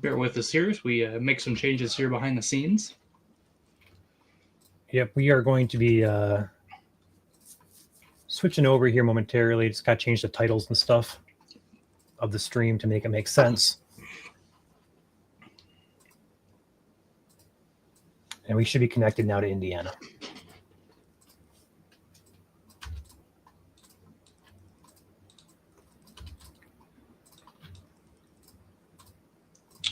Bear with us here as we make some changes here behind the scenes. Yep, we are going to be switching over here momentarily. Just got to change the titles and stuff of the stream to make it make sense. And we should be connected now to Indiana.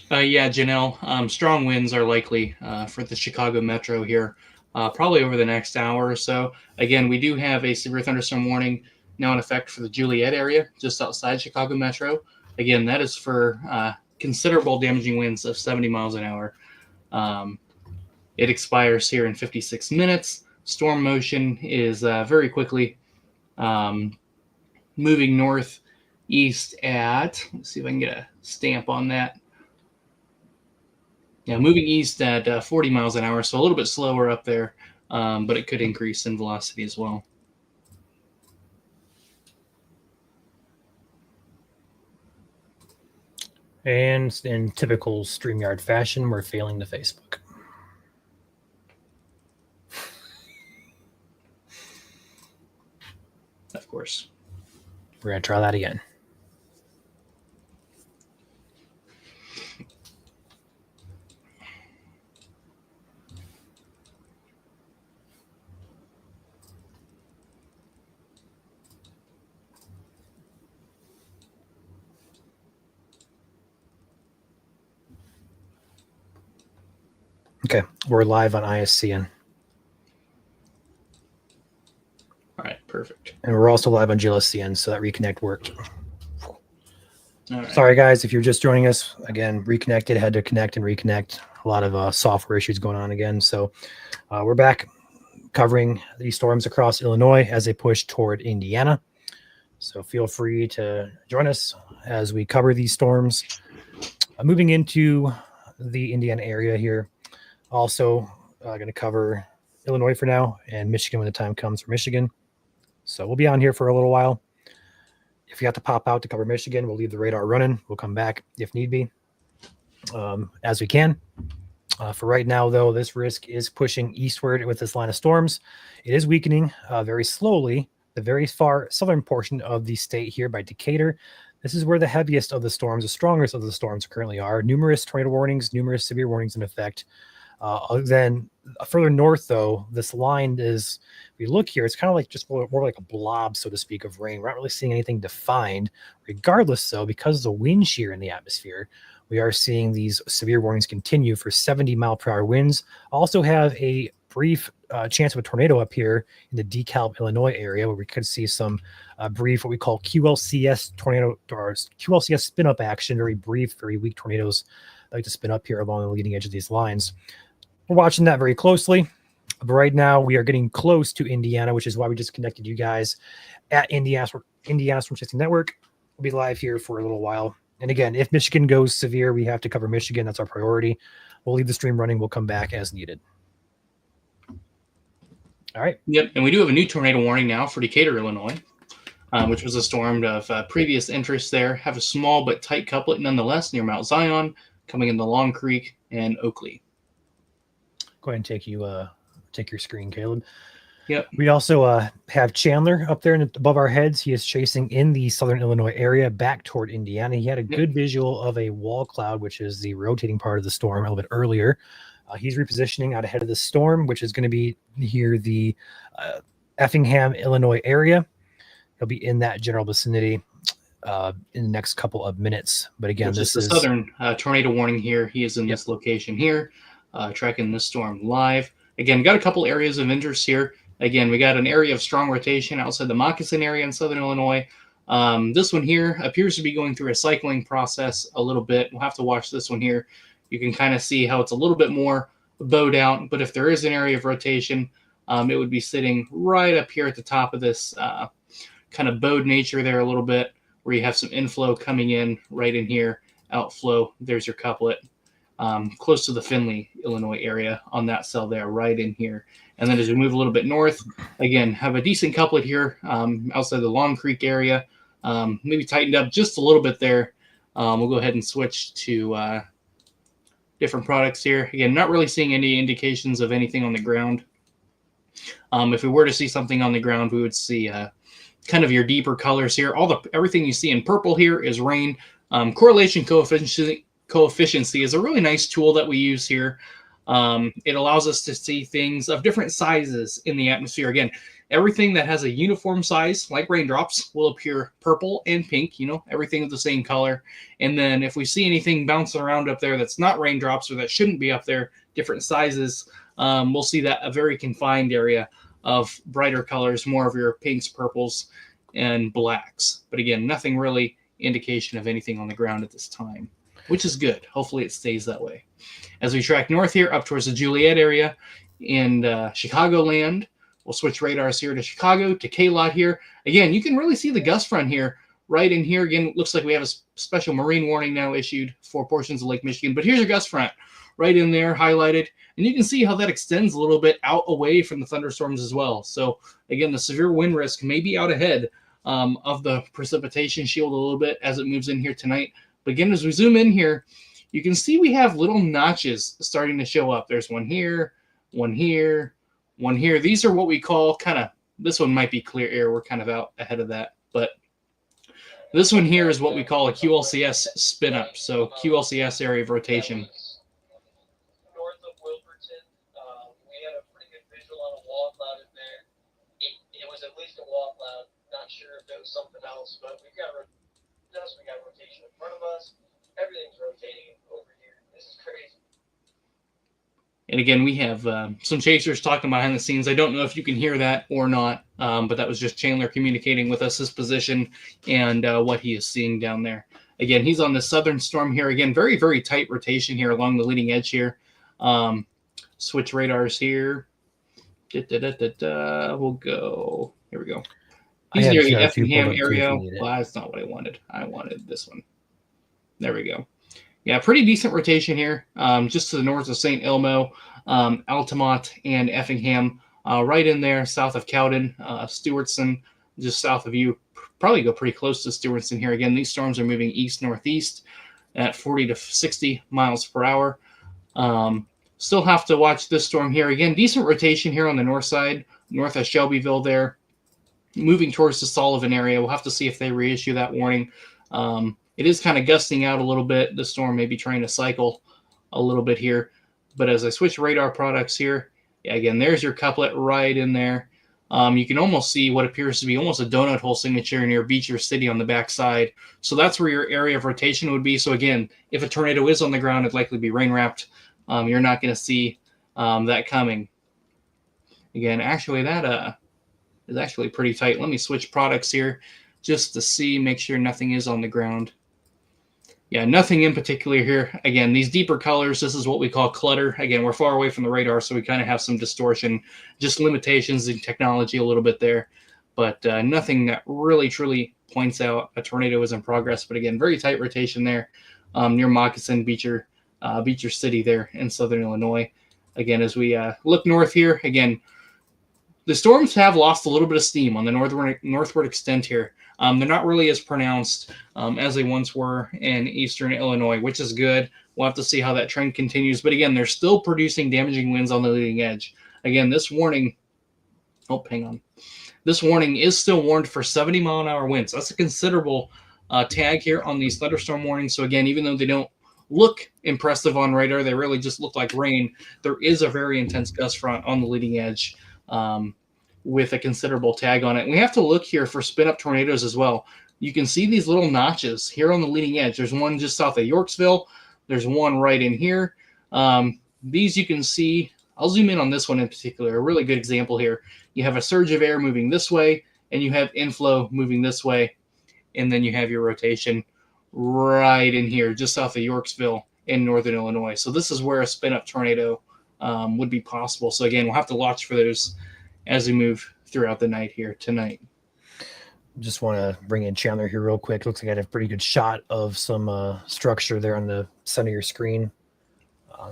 Yeah, Janelle, strong winds are likely for the Chicago Metro here, probably over the next hour or so. Again, we do have a severe thunderstorm warning now in effect for the Juliet area, just outside Chicago Metro. Again, that is for considerable damaging winds of 70 miles an hour. It expires here in 56 minutes. Storm motion is very quickly moving northeast at, let's see if I can get a stamp on that. Yeah, moving east at 40 miles an hour, so a little bit slower up there, but it could increase in velocity as well. And in typical StreamYard fashion, we're failing the Facebook. Of course. We're going to try that again. Okay, we're live on ISCN. All right, perfect. And we're also live on GLSCN, so that reconnect worked. All right. Sorry, guys, if you're just joining us. Again, reconnected, had to connect and reconnect. A lot of software issues going on again. So we're back covering these storms across Illinois as they push toward Indiana. So feel free to join us as we cover these storms. Moving into the Indiana area here. Also going to cover Illinois for now and Michigan when the time comes for Michigan. So we'll be on here for a little while. If you have to pop out to cover Michigan, we'll leave the radar running. We'll come back if need be as we can. For right now, though, this risk is pushing eastward with this line of storms. It is weakening very slowly. The very far southern portion of the state here by Decatur. This is where the heaviest of the storms, the strongest of the storms currently are. Numerous tornado warnings, numerous severe warnings in effect. Then further north, though, this line is, if we look here, it's kind of like just more like a blob, so to speak, of rain. We're not really seeing anything defined. Regardless, though, because of the wind shear in the atmosphere, we are seeing these severe warnings continue for 70-mile-per-hour winds. Also have a brief chance of a tornado up here in the DeKalb, Illinois area, where we could see some brief, what we call QLCS tornado, or QLCS spin-up action, very brief, very weak tornadoes like to spin up here along the leading edge of these lines. We're watching that very closely. But right now, we are getting close to Indiana, which is why we just connected you guys at Indiana Storm Chasing Network. We'll be live here for a little while. And again, if Michigan goes severe, we have to cover Michigan. That's our priority. We'll leave the stream running. We'll come back as needed. All right. Yep, and we do have a new tornado warning now for Decatur, Illinois, which was a storm of previous interest there. Have a small but tight couplet nonetheless near Mount Zion, coming into Long Creek and Oakley. Go ahead and take your screen, Caleb. Yep. We also have Chandler up there above our heads. He is chasing in the southern Illinois area back toward Indiana. He had a good visual of a wall cloud, which is the rotating part of the storm, a little bit earlier. He's repositioning out ahead of the storm, which is going to be near the Effingham, Illinois area. He'll be in that general vicinity in the next couple of minutes. But again, this is the southern tornado warning here. He is in this location here, tracking this storm live. Again, got a couple areas of interest here. Again, we got an area of strong rotation outside the Moccasin area in southern Illinois. This one here appears to be going through a cycling process a little bit. We'll have to watch this one here. You can kind of see how it's a little bit more bowed out. But if there is an area of rotation, it would be sitting right up here at the top of this kind of bowed nature there a little bit, where you have some inflow coming in right in here, outflow. There's your couplet. Close to the Findlay, Illinois area on that cell there, right in here. And then as we move a little bit north, again, have a decent couplet here outside the Long Creek area. Maybe tightened up just a little bit there. We'll go ahead and switch to different products here. Again, not really seeing any indications of anything on the ground. If we were to see something on the ground, we would see kind of your deeper colors here. Everything you see in purple here is rain. Correlation coefficient is a really nice tool that we use here. It allows us to see things of different sizes in the atmosphere. Again, everything that has a uniform size, like raindrops, will appear purple and pink, everything of the same color. And then if we see anything bouncing around up there that's not raindrops or that shouldn't be up there, different sizes, we'll see that a very confined area of brighter colors, more of your pinks, purples, and blacks. But again, nothing really indication of anything on the ground at this time, which is good. Hopefully it stays that way. As we track north here, up towards the Juliet area in Chicagoland, we'll switch radars here to Chicago, to K-Lot here. Again, you can really see the gust front here, right in here. Again, looks like we have a special marine warning now issued for portions of Lake Michigan. But here's your gust front right in there, highlighted. And you can see how that extends a little bit out away from the thunderstorms as well. So again, the severe wind risk may be out ahead of the precipitation shield a little bit as it moves in here tonight. But again, as we zoom in here, you can see we have little notches starting to show up. There's one here, one here, one here. These are what we call this one might be clear air. We're kind of out ahead of that. But this one here is what we call a QLCS spin up. So QLCS area of rotation. North of Wilburton, we had a pretty good visual on a wall cloud in there. It was at least a wall cloud. Not sure if it was something else, but we got rotation in front of us. Everything's rotating over here. This is crazy. And again, we have some chasers talking behind the scenes. I don't know if you can hear that or not, but that was just Chandler communicating with us his position and what he is seeing down there. Again, he's on the southern storm here. Again, very, very tight rotation here along the leading edge here. Switch radars here. We'll go. Here we go. He's near the Effingham area. Well, that's not what I wanted. I wanted this one. There we go. Yeah, pretty decent rotation here. Just to the north of St. Elmo, Altamont, and Effingham. Right in there, south of Cowden, Stewartson, just south of you. Probably go pretty close to Stewartson here. Again, these storms are moving east-northeast at 40 to 60 miles per hour. Still have to watch this storm here. Again, decent rotation here on the north side, north of Shelbyville there. Moving towards the Sullivan area. We'll have to see if they reissue that warning. It is kind of gusting out a little bit. The storm may be trying to cycle a little bit here. But as I switch radar products here, again, there's your couplet right in there. You can almost see what appears to be almost a donut hole signature near Beecher City on the backside. So that's where your area of rotation would be. So again, if a tornado is on the ground, it'd likely be rain wrapped. You're not going to see that coming. Again, actually, that is actually pretty tight. Let me switch products here just to see, make sure nothing is on the ground. Yeah, nothing in particular here. Again, these deeper colors, this is what we call clutter. Again, we're far away from the radar, so we kind of have some distortion, just limitations in technology a little bit there. But nothing that really, truly points out a tornado is in progress. But again, very tight rotation there near Moccasin, Beecher City there in southern Illinois. Again, as we look north here, again, the storms have lost a little bit of steam on the northward extent here. They're not really as pronounced as they once were in eastern Illinois, which is good. We'll have to see how that trend continues. But again, they're still producing damaging winds on the leading edge. Again, this warning, This warning is still warned for 70-mile-an-hour winds. That's a considerable tag here on these thunderstorm warnings. So again, even though they don't look impressive on radar, they really just look like rain. There is a very intense gust front on the leading edge. With a considerable tag on it. And we have to look here for spin-up tornadoes as well. You can see these little notches here on the leading edge. There's one just south of Yorksville. There's one right in here. These you can see. I'll zoom in on this one in particular. A really good example here. You have a surge of air moving this way, and you have inflow moving this way. And then you have your rotation right in here, just south of Yorksville in northern Illinois. So this is where a spin-up tornado would be possible. So again, we'll have to watch for those as we move throughout the night here tonight. Just want to bring in Chandler here real quick. Looks like I had a pretty good shot of some structure there on the center of your screen.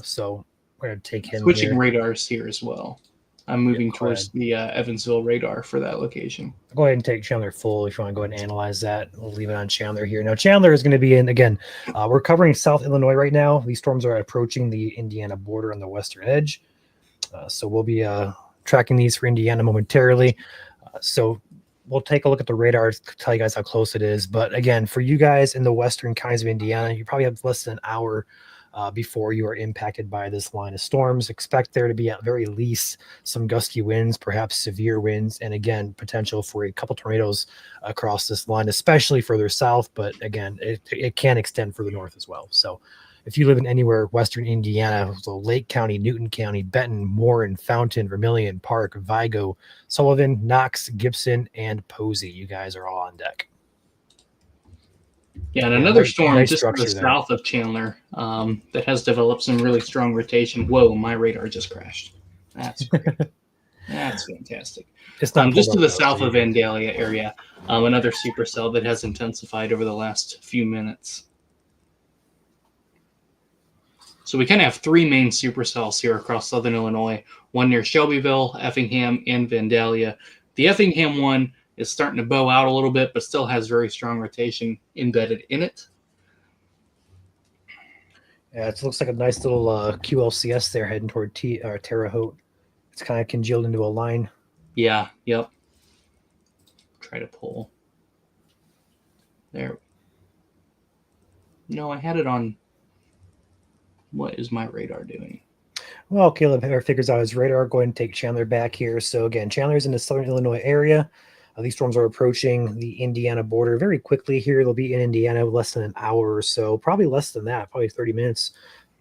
So we're going to take him switching radars here as well. I'm moving go towards the Evansville radar for that location. Go ahead and take Chandler full if you want to go ahead and analyze that. We'll leave it on Chandler here. Now, Chandler is going to be in, again, we're covering South Illinois right now. These storms are approaching the Indiana border on the western edge. So we'll be tracking these for Indiana momentarily. So we'll take a look at the radar to tell you guys how close it is. But again, for you guys in the western counties of Indiana, you probably have less than an hour before you are impacted by this line of storms. Expect there to be at very least some gusty winds, perhaps severe winds, and again, potential for a couple tornadoes across this line, especially further south. But again, it can extend further north as well. So if you live in anywhere western Indiana, so Lake County, Newton County, Benton, Warren, Fountain, Vermilion, Park, Vigo, Sullivan, Knox, Gibson, and Posey, you guys are all on deck. Yeah, and another storm nice just to the structure there. south of Chandler that has developed some really strong rotation. Whoa, my radar just crashed. That's great. That's fantastic. It's not Just to pulled the up though, south so of you- Vandalia area, another supercell that has intensified over the last few minutes. So we kind of have three main supercells here across southern Illinois, one near Shelbyville, Effingham, and Vandalia. The Effingham one is starting to bow out a little bit, but still has very strong rotation embedded in it. Yeah, it looks like a nice little QLCS there heading toward Terre Haute. It's kind of congealed into a line. Yeah, yep. Try to pull. There. No, I had it on. What is my radar doing? Well, Caleb figures out his radar. Go ahead and take Chandler back here. So again, Chandler's in the southern Illinois area. These storms are approaching the Indiana border very quickly here. They'll be in Indiana less than an hour or so, probably less than that, probably 30 minutes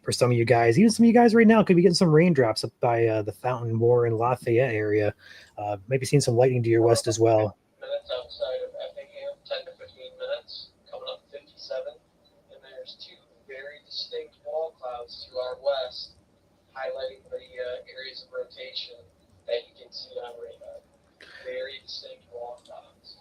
for some of you guys. Even some of you guys right now could be getting some raindrops up by the Fountain, Warren, Lafayette area. Maybe seeing some lightning to your west as well. Minutes outside of Effingham, 10 to 15 minutes, coming up 57. And there's two very distinct wall clouds to our west, highlighting the areas of rotation that you can see on radar. Very distinct wall clouds.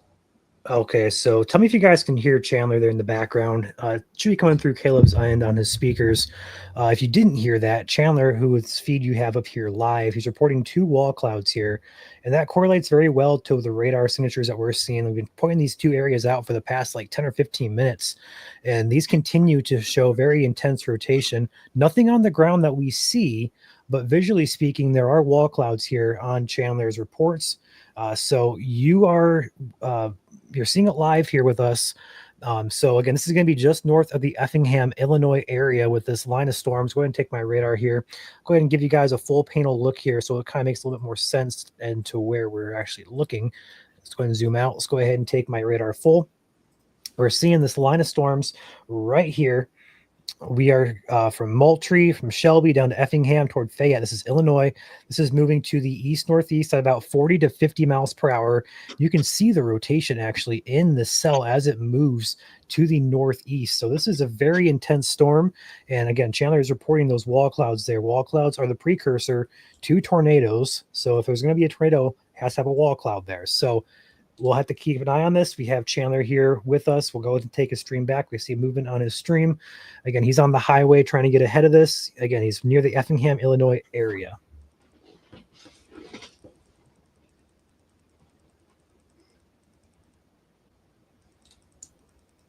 Okay, so tell me if you guys can hear Chandler there in the background. Should be coming through Caleb's end on his speakers. If you didn't hear that, Chandler, whose feed you have up here live, he's reporting two wall clouds here, and that correlates very well to the radar signatures that we're seeing. We've been pointing these two areas out for the past like 10 or 15 minutes, and these continue to show very intense rotation. Nothing on the ground that we see, but visually speaking, there are wall clouds here on Chandler's reports. So you are you're seeing it live here with us. So again, this is going to be just north of the Effingham, Illinois area with this line of storms. Go ahead and take my radar here. Go ahead and give you guys a full panel look here, so it kind of makes a little bit more sense into where we're actually looking. Let's go ahead and zoom out. Let's go ahead and take my radar full. We're seeing this line of storms right here. We are from Moultrie, from Shelby down to Effingham toward Fayette. This is Illinois. This is moving to the east-northeast at about 40 to 50 miles per hour. You can see the rotation actually in the cell as it moves to the northeast. So this is a very intense storm. And again, Chandler is reporting those wall clouds there. Wall clouds are the precursor to tornadoes. So if there's going to be a tornado, it has to have a wall cloud there. So we'll have to keep an eye on this. We have Chandler here with us. We'll go ahead and take his stream back. We see movement on his stream. Again, he's on the highway trying to get ahead of this. Again, he's near the Effingham, Illinois area.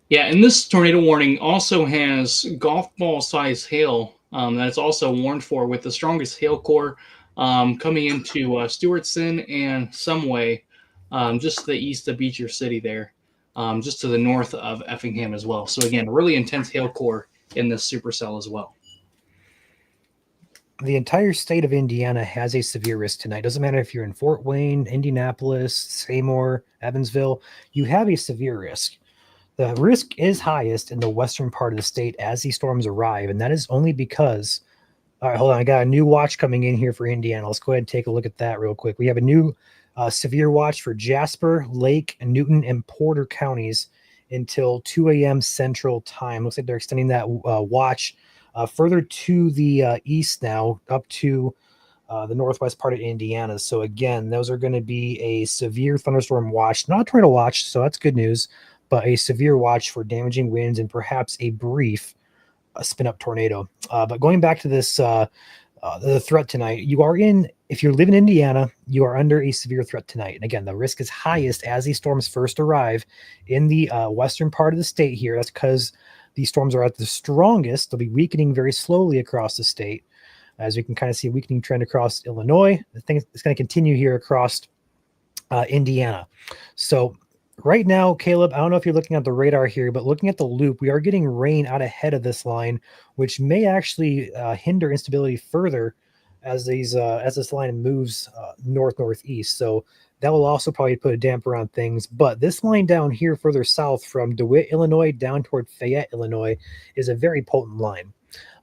Yeah, and this tornado warning also has golf ball size hail that's also warned for, with the strongest hail core coming into Stewartson and Someway, just to the east of Beecher City there, just to the north of Effingham as well. So again, really intense hail core in this supercell as well. The entire state of Indiana has a severe risk tonight. Doesn't matter if you're in Fort Wayne, Indianapolis, Seymour, Evansville, you have a severe risk. The risk is highest in the western part of the state as these storms arrive, and that is only because, all right, hold on, I got a new watch coming in here for Indiana. Let's go ahead and take a look at that real quick. We have a new severe watch for Jasper, Lake, Newton, and Porter counties until 2 a.m. Central Time. Looks like they're extending that watch further to the east now, up to the northwest part of Indiana. So again, those are going to be a severe thunderstorm watch, not a tornado watch, so that's good news, but a severe watch for damaging winds and perhaps a brief spin-up tornado. But going back to this the threat tonight. If you live in Indiana, you are under a severe threat tonight. And again, the risk is highest as these storms first arrive in the western part of the state here. That's because these storms are at the strongest. They'll be weakening very slowly across the state. As we can kind of see a weakening trend across Illinois, the thing is going to continue here across Indiana. So right now, Caleb, I don't know if you're looking at the radar here, but looking at the loop, we are getting rain out ahead of this line, which may actually hinder instability further as this line moves northeast. So that will also probably put a damper on things. But this line down here further south from DeWitt, Illinois, down toward Fayette, Illinois, is a very potent line.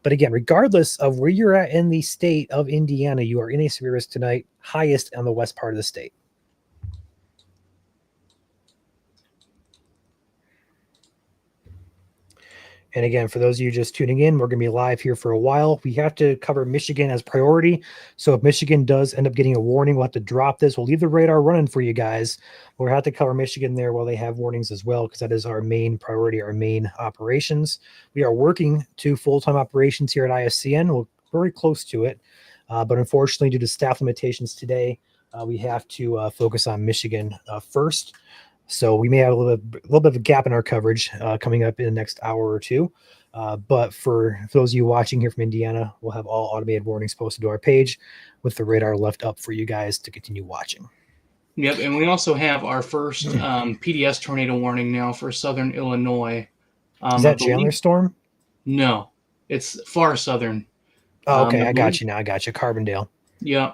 But again, regardless of where you're at in the state of Indiana, you are in a severe risk tonight, highest on the west part of the state. And again, for those of you just tuning in, we're going to be live here for a while. We have to cover Michigan as priority. So if Michigan does end up getting a warning, we'll have to drop this. We'll leave the radar running for you guys. We'll have to cover Michigan there while they have warnings as well, because that is our main priority, our main operations. We are working to full-time operations here at ISCN. We're very close to it. But unfortunately, due to staff limitations today, we have to focus on Michigan first. So we may have a little bit of a gap in our coverage coming up in the next hour or two. But for those of you watching here from Indiana, we'll have all automated warnings posted to our page with the radar left up for you guys to continue watching. Yep, and we also have our first PDS tornado warning now for southern Illinois. Is that Chandler Storm? No, it's far southern. Oh, okay, I got you now. I got you. Carbondale. Yeah.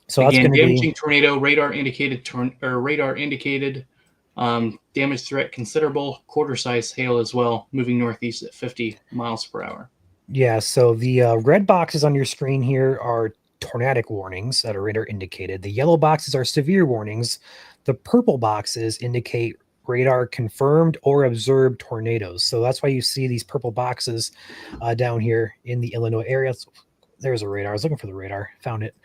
So again, that's going to be damaging tornado, radar indicated, damage threat considerable, quarter size hail as well, moving northeast at 50 miles per hour. Yeah, so the red boxes on your screen here are tornadic warnings that are radar indicated. The yellow boxes are severe warnings. The purple boxes indicate radar confirmed or observed tornadoes. So that's why you see these purple boxes down here in the Illinois area. So there's a radar. I was looking for the radar, found it.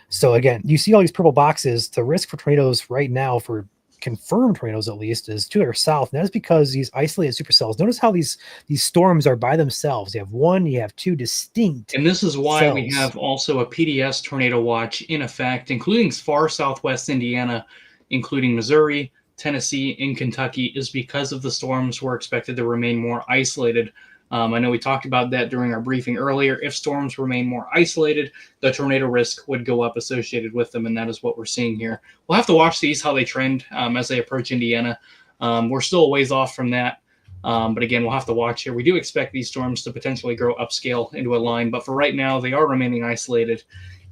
So again, you see all these purple boxes. The risk for tornadoes right now, for confirmed tornadoes at least, is to our south. And that's because these isolated supercells. Notice how these storms are by themselves. You have one, you have two distinct. And this is why cells. we have also a PDS tornado watch in effect, including far southwest Indiana, including Missouri, Tennessee, and Kentucky, is because of the storms were expected to remain more isolated. I know we talked about that during our briefing earlier. If storms remain more isolated, the tornado risk would go up associated with them, and that is what we're seeing here. We'll have to watch these, how they trend as they approach Indiana. We're still a ways off from that, but again, we'll have to watch here. We do expect these storms to potentially grow upscale into a line, but for right now, they are remaining isolated,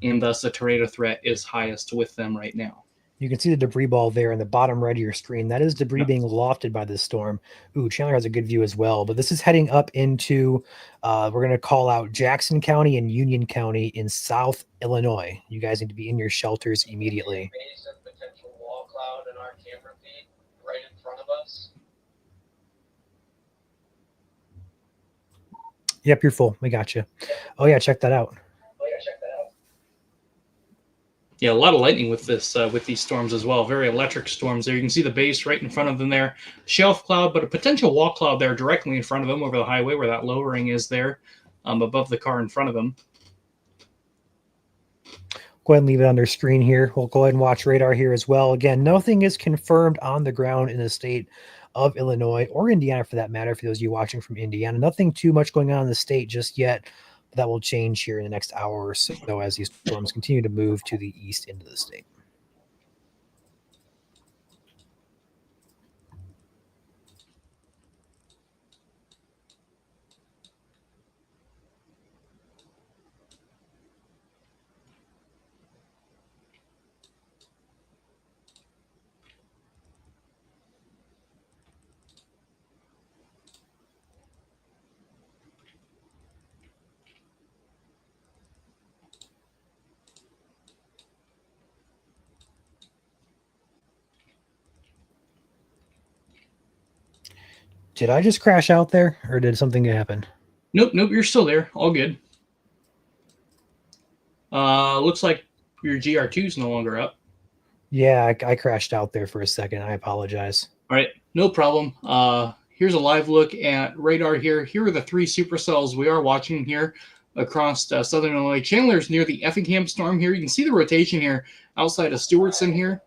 and thus the tornado threat is highest with them right now. You can see the debris ball there in the bottom right of your screen. That is debris being lofted by this storm. Ooh, Chandler has a good view as well. But this is heading up into, we're going to call out Jackson County and Union County in South Illinois. You guys need to be in your shelters immediately. Base of potential wall cloud in our camera feed right in front of us. Yep, you're full. We got you. Oh, yeah, check that out. Yeah, a lot of lightning with this, with these storms as well. Very electric storms there. You can see the base right in front of them there. Shelf cloud, but a potential wall cloud there directly in front of them over the highway where that lowering is there, above the car in front of them. Go ahead and leave it on their screen here. We'll go ahead and watch radar here as well. Again, nothing is confirmed on the ground in the state of Illinois or Indiana for that matter, for those of you watching from Indiana. Nothing too much going on in the state just yet. That will change here in the next hour or so as these storms continue to move to the east into the state. Did I just crash out there, or did something happen? Nope, you're still there. All good. Looks like your GR2 is no longer up. Yeah, I crashed out there for a second. I apologize. All right, no problem. here's a live look at radar here. Here are the 3 supercells we are watching here across southern Illinois. Chandler's near the Effingham storm here. You can see the rotation here outside of Stewartson here.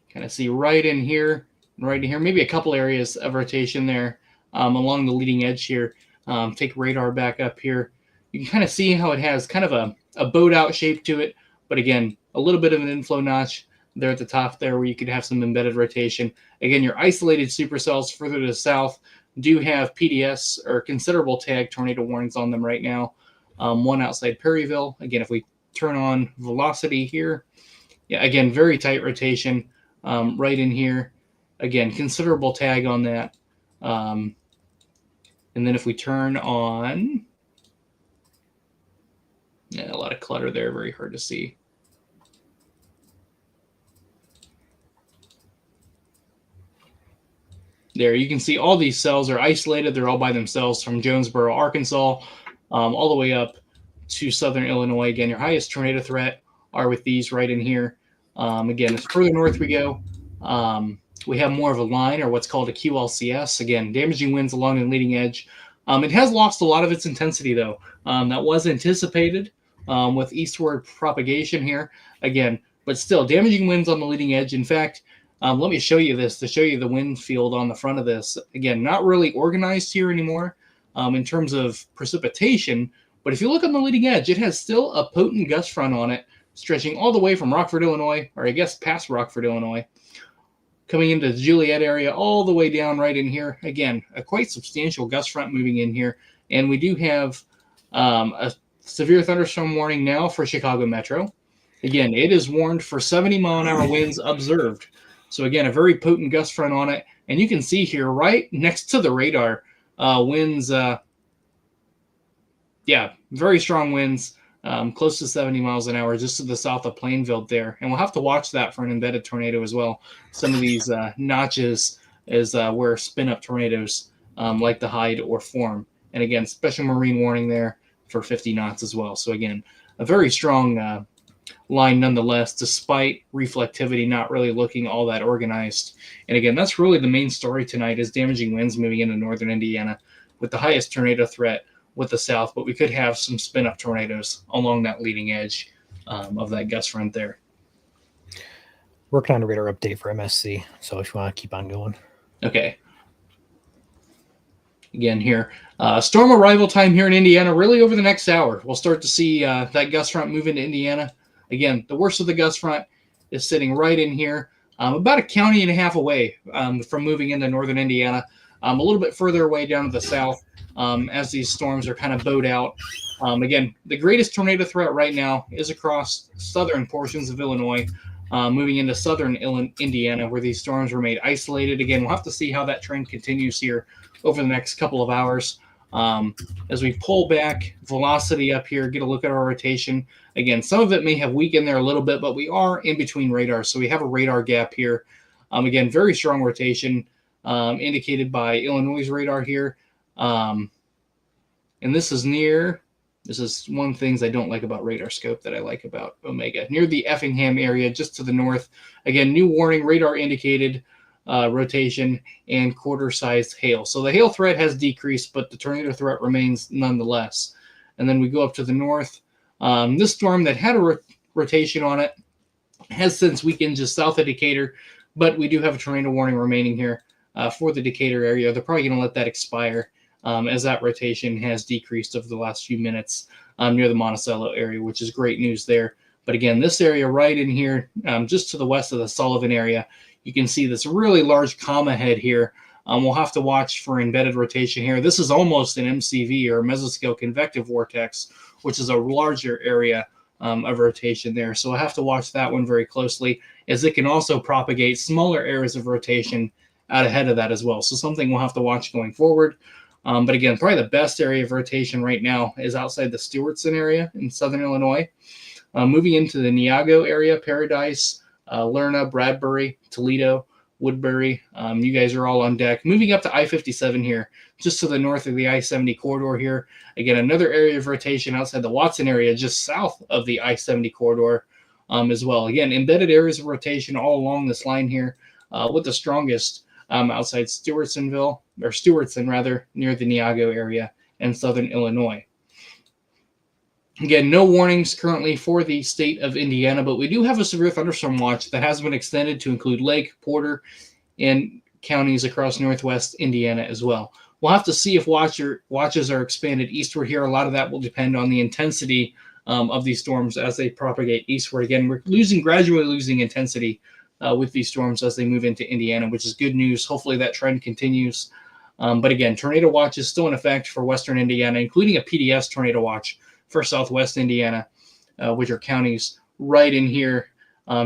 Kind of see right in here, maybe a couple areas of rotation there along the leading edge here. Take radar back up here. You can kind of see how it has kind of a bowed out shape to it, but again, a little bit of an inflow notch there at the top there where you could have some embedded rotation. Again, your isolated supercells further to the south do have PDS or considerable tag tornado warnings on them right now. One outside Perryville. Again, if we turn on velocity here, yeah, again, very tight rotation right in here. Again, considerable tag on that. And then if we turn on, yeah, a lot of clutter there, very hard to see. There, you can see all these cells are isolated. They're all by themselves from Jonesboro, Arkansas, all the way up to southern Illinois. Again, your highest tornado threat are with these right in here. Again, as further north we go, we have more of a line, or what's called a QLCS. Again, damaging winds along the leading edge. It has lost a lot of its intensity, though. That was anticipated with eastward propagation here. Again, but still, damaging winds on the leading edge. In fact, let me show you this to show you the wind field on the front of this. Again, not really organized here anymore in terms of precipitation, but if you look on the leading edge, it has still a potent gust front on it, stretching all the way from Rockford, Illinois, or I guess past Rockford, Illinois, coming into the Juliet area, all the way down right in here. Again, a quite substantial gust front moving in here, and we do have a severe thunderstorm warning now for Chicago Metro. Again, it is warned for 70-mile-an-hour winds observed. So again, a very potent gust front on it. And you can see here right next to the radar, winds, yeah, very strong winds, close to 70 miles an hour just to the south of Plainville there. And we'll have to watch that for an embedded tornado as well. Some of these notches is where spin-up tornadoes like to hide or form. And again, special marine warning there for 50 knots as well. So again, a very strong line nonetheless, despite reflectivity not really looking all that organized. And again, that's really the main story tonight, is damaging winds moving into northern Indiana with the highest tornado threat with the south, but we could have some spin-up tornadoes along that leading edge of that gust front there. Working on a radar update for MSC, so if you want to keep on going. Okay. Again here, storm arrival time here in Indiana really over the next hour. We'll start to see that gust front move into Indiana. Again, the worst of the gust front is sitting right in here, about a county and a half away from moving into northern Indiana, a little bit further away down to the south as these storms are kind of bowed out. Again, the greatest tornado threat right now is across southern portions of Illinois, moving into southern Indiana, where these storms were made isolated. Again, we'll have to see how that trend continues here over the next couple of hours. As we pull back velocity up here, get a look at our rotation. Again, some of it may have weakened there a little bit, but we are in between radars, so we have a radar gap here. Again, very strong rotation indicated by Illinois' radar here. And this is one of the things I don't like about Radar Scope that I like about Omega. Near the Effingham area, just to the north. Again, new warning, radar indicated rotation and quarter-sized hail. So the hail threat has decreased, but the tornado threat remains nonetheless. And then we go up to the north. This storm that had a rotation on it has since weakened just south of Decatur, but we do have a tornado warning remaining here for the Decatur area. They're probably going to let that expire as that rotation has decreased over the last few minutes near the Monticello area, which is great news there. But again, this area right in here, just to the west of the Sullivan area, you can see this really large comma head here. We'll have to watch for embedded rotation here. This is almost an MCV, or mesoscale convective vortex, which is a larger area of rotation there. So we'll have to watch that one very closely, as it can also propagate smaller areas of rotation out ahead of that as well. So something we'll have to watch going forward. But again, probably the best area of rotation right now is outside the Stewartson area in southern Illinois. Moving into the Neago area, Paradise, Lerna, Bradbury, Toledo, Woodbury. You guys are all on deck. Moving up to I-57 here, just to the north of the I-70 corridor here. Again, another area of rotation outside the Watson area, just south of the I-70 corridor as well. Again, embedded areas of rotation all along this line here. with the strongest outside Stewartson rather, near the Neago area and southern Illinois. Again, no warnings currently for the state of Indiana, but we do have a severe thunderstorm watch that has been extended to include Lake, Porter, and counties across northwest Indiana as well. We'll have to see if watches are expanded eastward here. A lot of that will depend on the intensity of these storms as they propagate eastward. Again, we're gradually losing intensity with these storms as they move into Indiana, which is good news. Hopefully that trend continues. But again, tornado watch is still in effect for western Indiana, including a PDS tornado watch for southwest Indiana, which are counties right in here,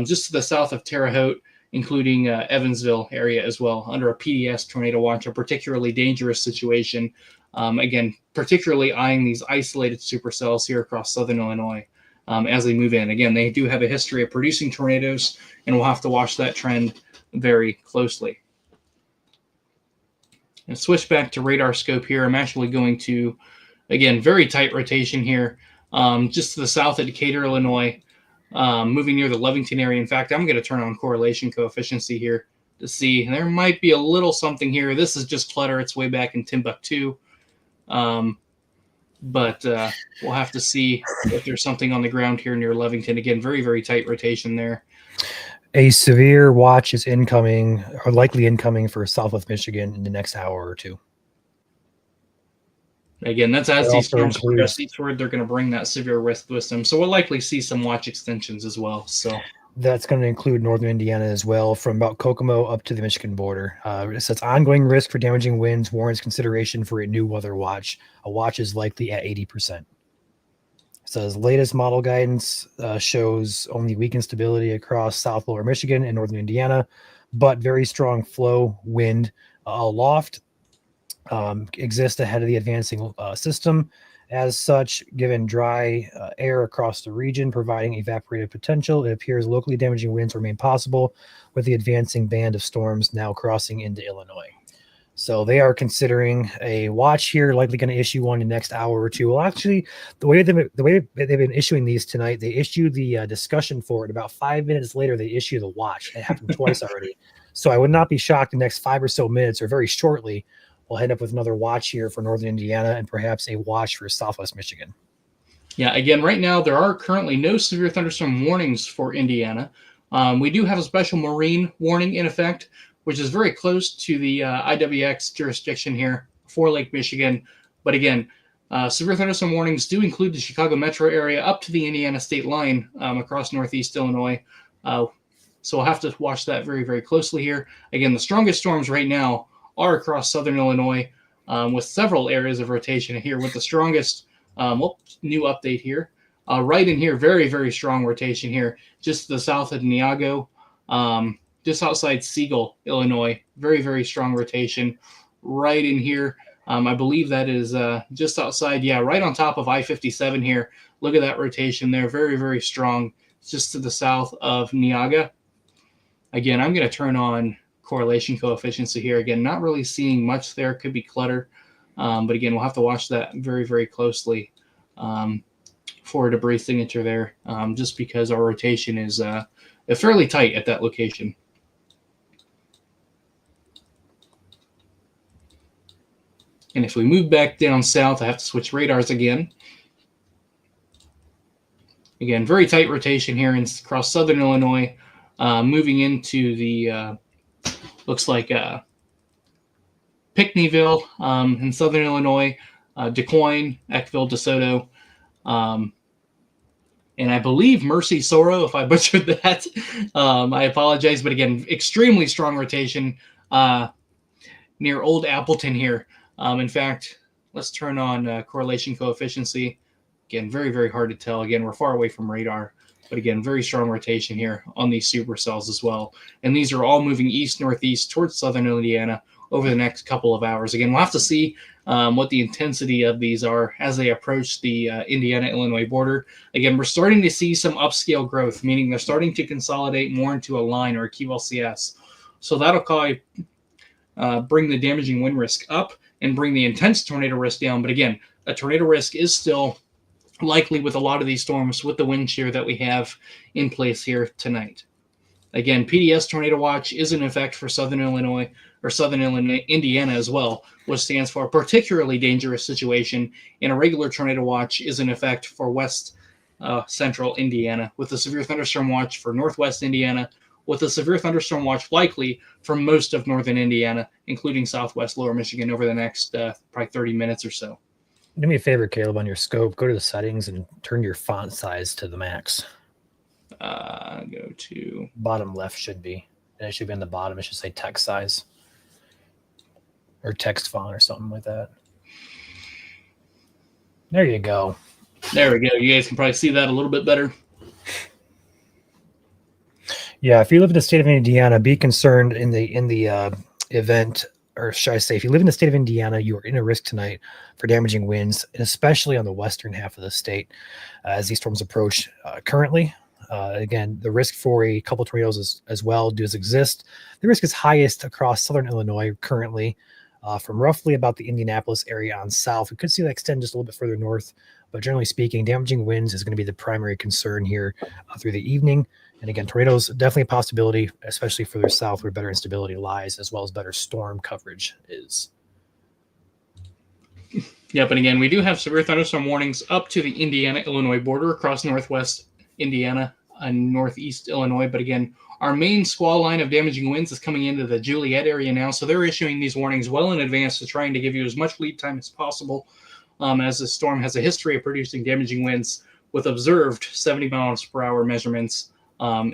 just to the south of Terre Haute, including Evansville area as well, under a PDS tornado watch, a particularly dangerous situation. Again, particularly eyeing these isolated supercells here across southern Illinois as they move in. Again, they do have a history of producing tornadoes, and we'll have to watch that trend very closely. And switch back to radar scope here. I'm actually going to, again, very tight rotation here, just to the south of Decatur, Illinois, moving near the Lovington area. In fact, I'm going to turn on correlation coefficient here to see. There might be a little something here. This is just clutter. It's way back in Timbuktu. But we'll have to see if there's something on the ground here near Lovington. Again, very, very tight rotation there. A severe watch is incoming, or likely incoming, for Southwest Michigan in the next hour or two. Again, that's as these storms progress eastward, they're going to bring that severe risk with them. So we'll likely see some watch extensions as well. So that's going to include northern Indiana as well, from about Kokomo up to the Michigan border. It says ongoing risk for damaging winds warrants consideration for a new weather watch. A watch is likely at 80%. It says latest model guidance shows only weak instability across south lower Michigan and northern Indiana, but very strong flow wind aloft exist ahead of the advancing system. As such, given dry air across the region providing evaporative potential, it appears locally damaging winds remain possible with the advancing band of storms now crossing into Illinois. So they are considering a watch here, likely going to issue one in the next hour or two. Well, actually, the way they've been issuing these tonight, they issued the discussion for it. About 5 minutes later, they issue the watch. It happened twice already. So I would not be shocked the next 5 or so minutes, or very shortly, we'll end up with another watch here for northern Indiana and perhaps a watch for southwest Michigan. Yeah, again, right now there are currently no severe thunderstorm warnings for Indiana. We do have a special marine warning in effect, which is very close to the IWX jurisdiction here for Lake Michigan. But again, severe thunderstorm warnings do include the Chicago metro area up to the Indiana state line across northeast Illinois. So we'll have to watch that very, very closely here. Again, the strongest storms right now are across southern Illinois with several areas of rotation here, with the strongest, new update here. Right in here, very, very strong rotation here, just to the south of Neago, just outside Siegel, Illinois. Very, very strong rotation right in here. I believe that is just outside, right on top of I-57 here. Look at that rotation there. Very, very strong. It's just to the south of Neaga. Again, I'm going to turn on correlation coefficient here. Again, not really seeing much there. Could be clutter. But again, we'll have to watch that very, very closely for a debris signature there, just because our rotation is fairly tight at that location. And if we move back down south, I have to switch radars again. Again, very tight rotation here across southern Illinois, moving into the, looks like Pinckneyville in southern Illinois, DeQuoin, Eckville, DeSoto, and I believe Mercy Soro. If I butchered that, I apologize. But again, extremely strong rotation near Old Appleton here. In fact, let's turn on correlation coefficient. Again, very, very hard to tell. Again, we're far away from radar, but again, very strong rotation here on these supercells as well. And these are all moving east-northeast towards southern Indiana over the next couple of hours. Again, we'll have to see what the intensity of these are as they approach the Indiana-Illinois border. Again, we're starting to see some upscale growth, meaning they're starting to consolidate more into a line or a QLCS. So that'll probably bring the damaging wind risk up and bring the intense tornado risk down. But again, a tornado risk is still likely with a lot of these storms with the wind shear that we have in place here tonight. Again, PDS tornado watch is in effect for southern Illinois or southern Illinois, Indiana as well, which stands for particularly dangerous situation. And a regular tornado watch is in effect for west central Indiana, with a severe thunderstorm watch for northwest Indiana, with a severe thunderstorm watch likely for most of northern Indiana, including southwest lower Michigan over the next probably 30 minutes or so. Do me a favor, Caleb, on your scope, go to the settings and turn your font size to the max. Go to bottom left should be, and it should be on the bottom. It should say text size or text font or something like that. There you go. There we go. You guys can probably see that a little bit better. Yeah, if you live in the state of Indiana, be concerned in the event, or should I say, if you live in the state of Indiana, you are in a risk tonight for damaging winds, and especially on the western half of the state as these storms approach currently. Again, the risk for a couple of tornadoes as well does exist. The risk is highest across southern Illinois currently, from roughly about the Indianapolis area on south. We could see that extend just a little bit further north, but generally speaking, damaging winds is going to be the primary concern here through the evening. And again, tornadoes definitely a possibility, especially further south where better instability lies, as well as better storm coverage is. Yeah, but again, we do have severe thunderstorm warnings up to the Indiana-Illinois border across northwest Indiana and northeast Illinois. But again, our main squall line of damaging winds is coming into the Juliet area now. So they're issuing these warnings well in advance to trying to give you as much lead time as possible, as the storm has a history of producing damaging winds with observed 70 miles per hour measurements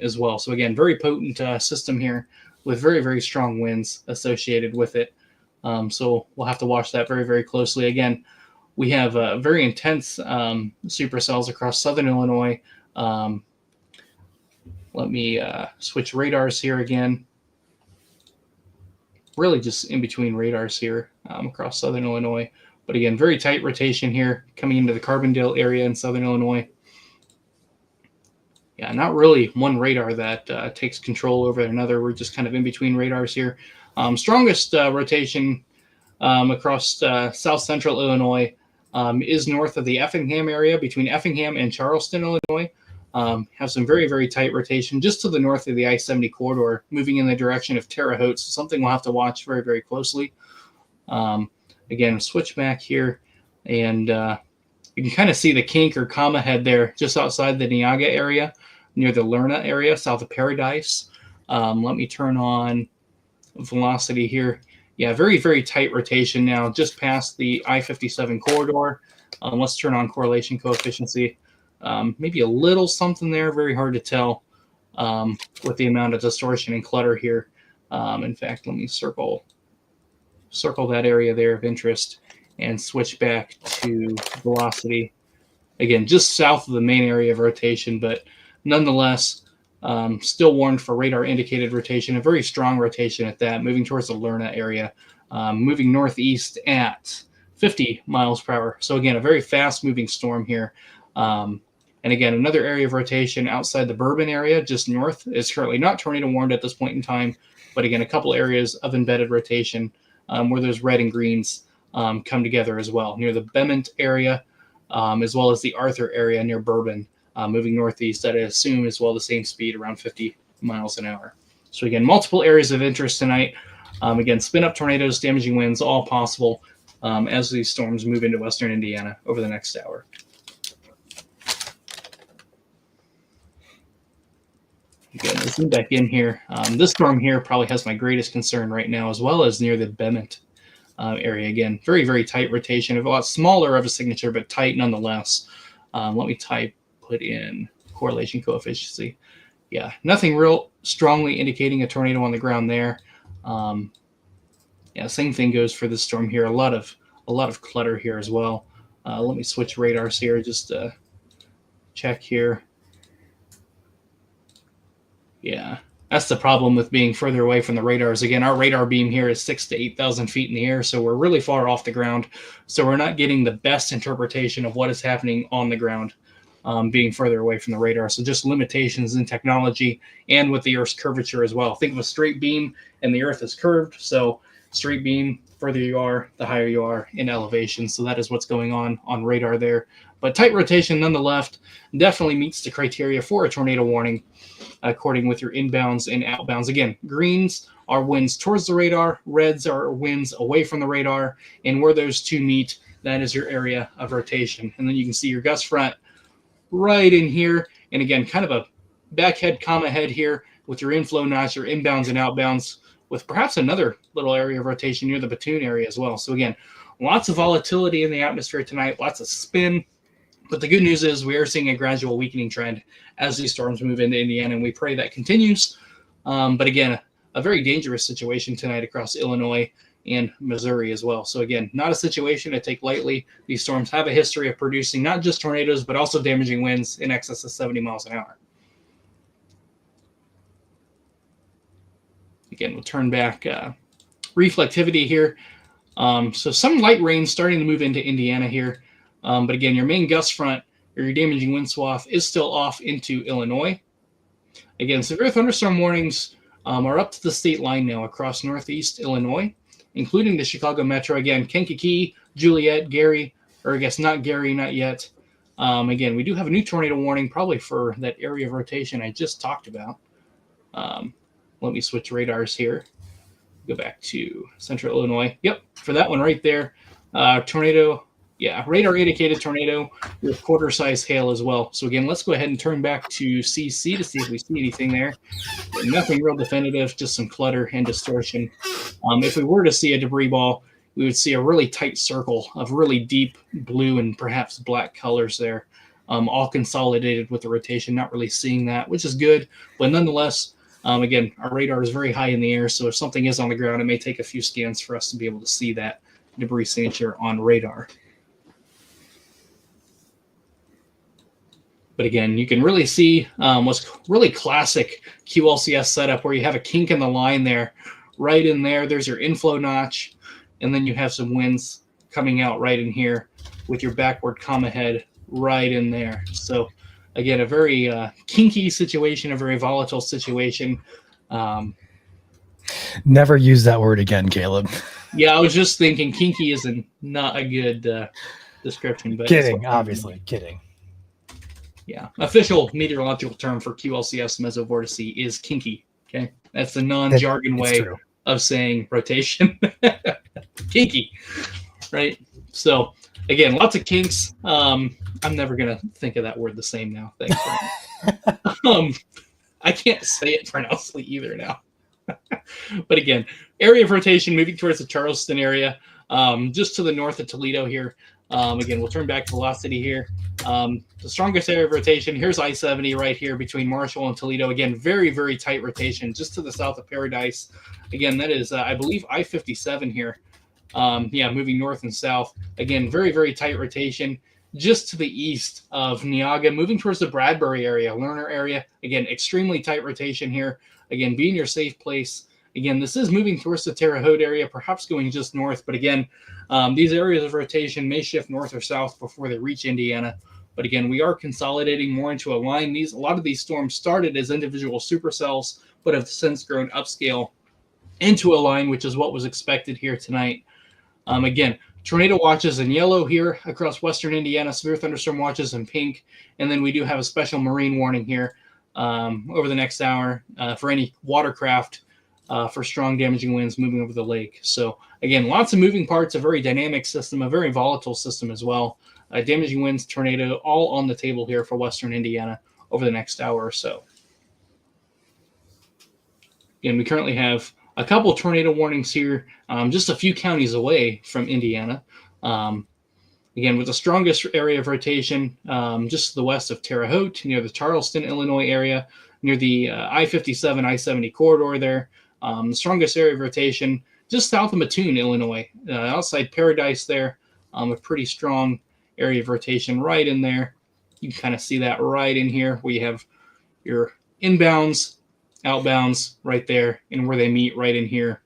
as well. So again, very potent system here with very, very strong winds associated with it. So we'll have to watch that very, very closely. Again, we have very intense supercells across southern Illinois. Let me switch radars here again. Really just in between radars here across southern Illinois. But again, very tight rotation here coming into the Carbondale area in southern Illinois. Yeah, not really one radar that takes control over another. We're just kind of in between radars here. Strongest rotation across south central Illinois is north of the Effingham area, between Effingham and Charleston, Illinois. Have some very, very tight rotation just to the north of the I-70 corridor, moving in the direction of Terre Haute. So something we'll have to watch very, very closely. Again, switch back here, and you can kind of see the kink or comma head there just outside the Niagara area, near the Lerna area, south of Paradise. Let me turn on velocity here. Yeah, very, very tight rotation now, just past the I-57 corridor. Let's turn on correlation coefficient. Maybe a little something there, very hard to tell with the amount of distortion and clutter here. In fact, let me circle that area there of interest and switch back to velocity. Again, just south of the main area of rotation, but nonetheless, still warned for radar indicated rotation, a very strong rotation at that, moving towards the Lerna area, moving northeast at 50 miles per hour. So again, a very fast moving storm here. And again, another area of rotation outside the Bourbon area, just north, is currently not tornado warned at this point in time. But again, a couple areas of embedded rotation where those red and greens come together as well, near the Bement area, as well as the Arthur area near Bourbon, moving northeast at, I assume, as well the same speed, around 50 miles an hour. So again, multiple areas of interest tonight. Again, spin-up tornadoes, damaging winds, all possible as these storms move into western Indiana over the next hour. Again, let's zoom back in here. This storm here probably has my greatest concern right now, as well as near the Bement area. Again, very, very tight rotation, a lot smaller of a signature, but tight nonetheless. Let me put in correlation coefficient. Yeah, nothing real strongly indicating a tornado on the ground there. Yeah, same thing goes for this storm here. A lot of clutter here as well. Let me switch radars here just to check here. Yeah, that's the problem with being further away from the radars. Again, our radar beam here is 6,000 to 8,000 feet in the air, so we're really far off the ground. So we're not getting the best interpretation of what is happening on the ground, being further away from the radar. So just limitations in technology and with the Earth's curvature as well. Think of a straight beam and the Earth is curved. So straight beam, further you are, the higher you are in elevation. So that is what's going on radar there. But tight rotation nonetheless definitely meets the criteria for a tornado warning. according with your inbounds and outbounds. Again, greens are winds towards the radar, reds are winds away from the radar, and where those two meet, that is your area of rotation. And then you can see your gust front right in here. And again, kind of a backhead, comma head here with your inflow notch, your inbounds and outbounds, with perhaps another little area of rotation near the Batun area as well. So again, lots of volatility in the atmosphere tonight, lots of spin. But the good news is we are seeing a gradual weakening trend as these storms move into Indiana, and we pray that continues. But again, a very dangerous situation tonight across Illinois and Missouri as well. So again, not a situation to take lightly. These storms have a history of producing not just tornadoes, but also damaging winds in excess of 70 miles an hour. Again, we'll turn back reflectivity here. So some light rain starting to move into Indiana here. But again, your main gust front or your damaging wind swath is still off into Illinois. Again, severe thunderstorm warnings are up to the state line now across northeast Illinois, including the Chicago metro. Again, Kankakee, Juliet, Gary, or I guess not Gary, not yet. Again, we do have a new tornado warning probably for that area of rotation I just talked about. Let me switch radars here. Go back to central Illinois. Yep, for that one right there. Tornado. Yeah, radar indicated tornado with quarter-size hail as well. So again, let's go ahead and turn back to CC to see if we see anything there. Nothing real definitive, just some clutter and distortion. If we were to see a debris ball, we would see a really tight circle of really deep blue and perhaps black colors there, all consolidated with the rotation. Not really seeing that, which is good. But nonetheless, again, our radar is very high in the air, so if something is on the ground, it may take a few scans for us to be able to see that debris signature on radar. But again, you can really see what's really classic QLCS setup where you have a kink in the line there. Right in there, there's your inflow notch. And then you have some winds coming out right in here with your backward comma head right in there. So again, a very kinky situation, a very volatile situation. Never use that word again, Caleb. Yeah, I was just thinking kinky isn't not a good description. But Kidding, obviously, kidding. Yeah, official meteorological term for QLCS mesovorticity is kinky. Okay, that's the non-jargon way of saying rotation. Kinky, right? So again, lots of kinks. I'm never gonna think of that word the same now. Thanks. I can't say it pronouncedly either now. But again, area of rotation moving towards the Charleston area, just to the north of Toledo here. Again, we'll turn back to velocity here. The strongest area of rotation, here's I-70 right here between Marshall and Toledo. Again, very, very tight rotation just to the south of Paradise. Again, that is, I believe, I-57 here. Moving north and south. Again, very, very tight rotation just to the east of Neaga, moving towards the Bradbury area, Lerner area. Again, extremely tight rotation here. Again, be in your safe place. Again, this is moving towards the Terre Haute area, perhaps going just north. But again, these areas of rotation may shift north or south before they reach Indiana. But again, we are consolidating more into a line. A lot of these storms started as individual supercells, but have since grown upscale into a line, which is what was expected here tonight. Again, tornado watches in yellow here across western Indiana, severe thunderstorm watches in pink. And then we do have a special marine warning here over the next hour for any watercraft for strong damaging winds moving over the lake. So again, lots of moving parts, a very dynamic system, a very volatile system as well. Damaging winds, tornado, all on the table here for western Indiana over the next hour or so. Again, we currently have a couple tornado warnings here, just a few counties away from Indiana. Again, with the strongest area of rotation just to the west of Terre Haute, near the Charleston, Illinois area, near the I-57, I-70 corridor there. The strongest area of rotation just south of Mattoon, Illinois, outside Paradise there. A pretty strong area of rotation right in there. You can kind of see that right in here where you have your inbounds, outbounds right there, and where they meet right in here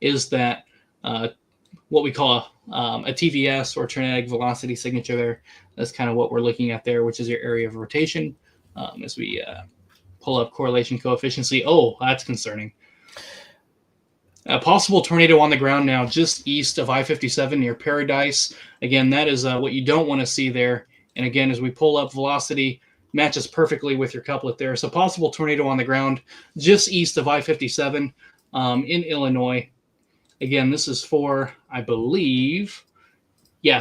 is that what we call a TVS or tornadic velocity signature there. That's kind of what we're looking at there, which is your area of rotation. As we pull up correlation coefficient. Oh, that's concerning. A possible tornado on the ground now just east of I-57 near Paradise. Again, that is what you don't want to see there. And again, as we pull up velocity, matches perfectly with your couplet there. So possible tornado on the ground just east of I-57 in Illinois. Again, this is for, I believe,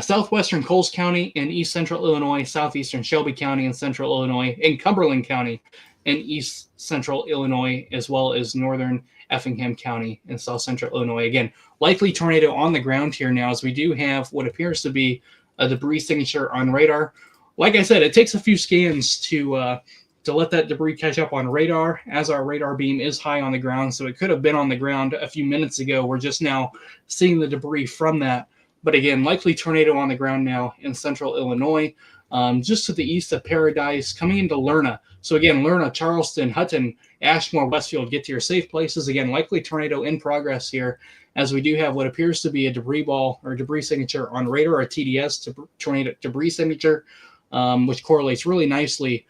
southwestern Coles County and east central Illinois, southeastern Shelby County and central Illinois, and Cumberland County and east central Illinois, as well as northern Effingham County and south central Illinois. Again, likely tornado on the ground here now, as we do have what appears to be a debris signature on radar. Like I said, it takes a few scans to let that debris catch up on radar, as our radar beam is high on the ground. So it could have been on the ground a few minutes ago. We're just now seeing the debris from that. But again, likely tornado on the ground now in central Illinois, just to the east of Paradise, coming into Lerna. So again, Lerna, Charleston, Hutton, Ashmore, Westfield, get to your safe places. Again, likely tornado in progress here, as we do have what appears to be a debris ball or debris signature on radar, or TDS, tornado debris signature, which correlates really nicely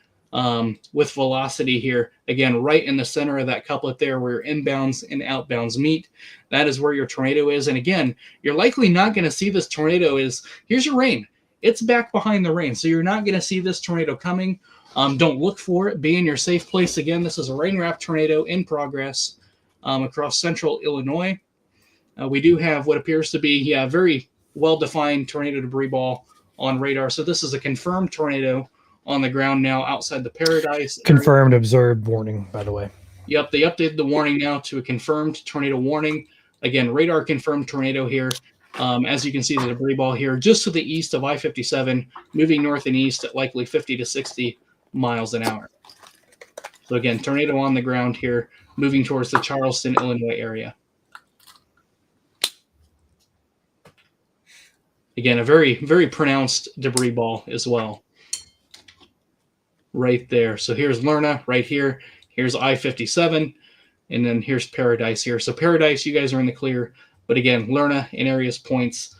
with velocity here. Again, right in the center of that couplet there, where your inbounds and outbounds meet. That is where your tornado is. And again, you're likely not going to see this tornado. Here's your rain. It's back behind the rain. So you're not going to see this tornado coming. Don't look for it. Be in your safe place. Again, this is a rain-wrapped tornado in progress across central Illinois. We do have what appears to be a very well-defined tornado debris ball on radar. So this is a confirmed tornado on the ground now outside the Paradise area. Confirmed observed warning, by the way. Yep, they updated the warning now to a confirmed tornado warning. Again, radar confirmed tornado here. As you can see, the debris ball here just to the east of I-57, moving north and east at likely 50 to 60 miles an hour. So again, tornado on the ground here, moving towards the Charleston, Illinois area. Again, a very, very pronounced debris ball as well. Right there. So here's Lerna right here. Here's I-57. And then here's Paradise here. So Paradise, you guys are in the clear. But again, Lerna in areas points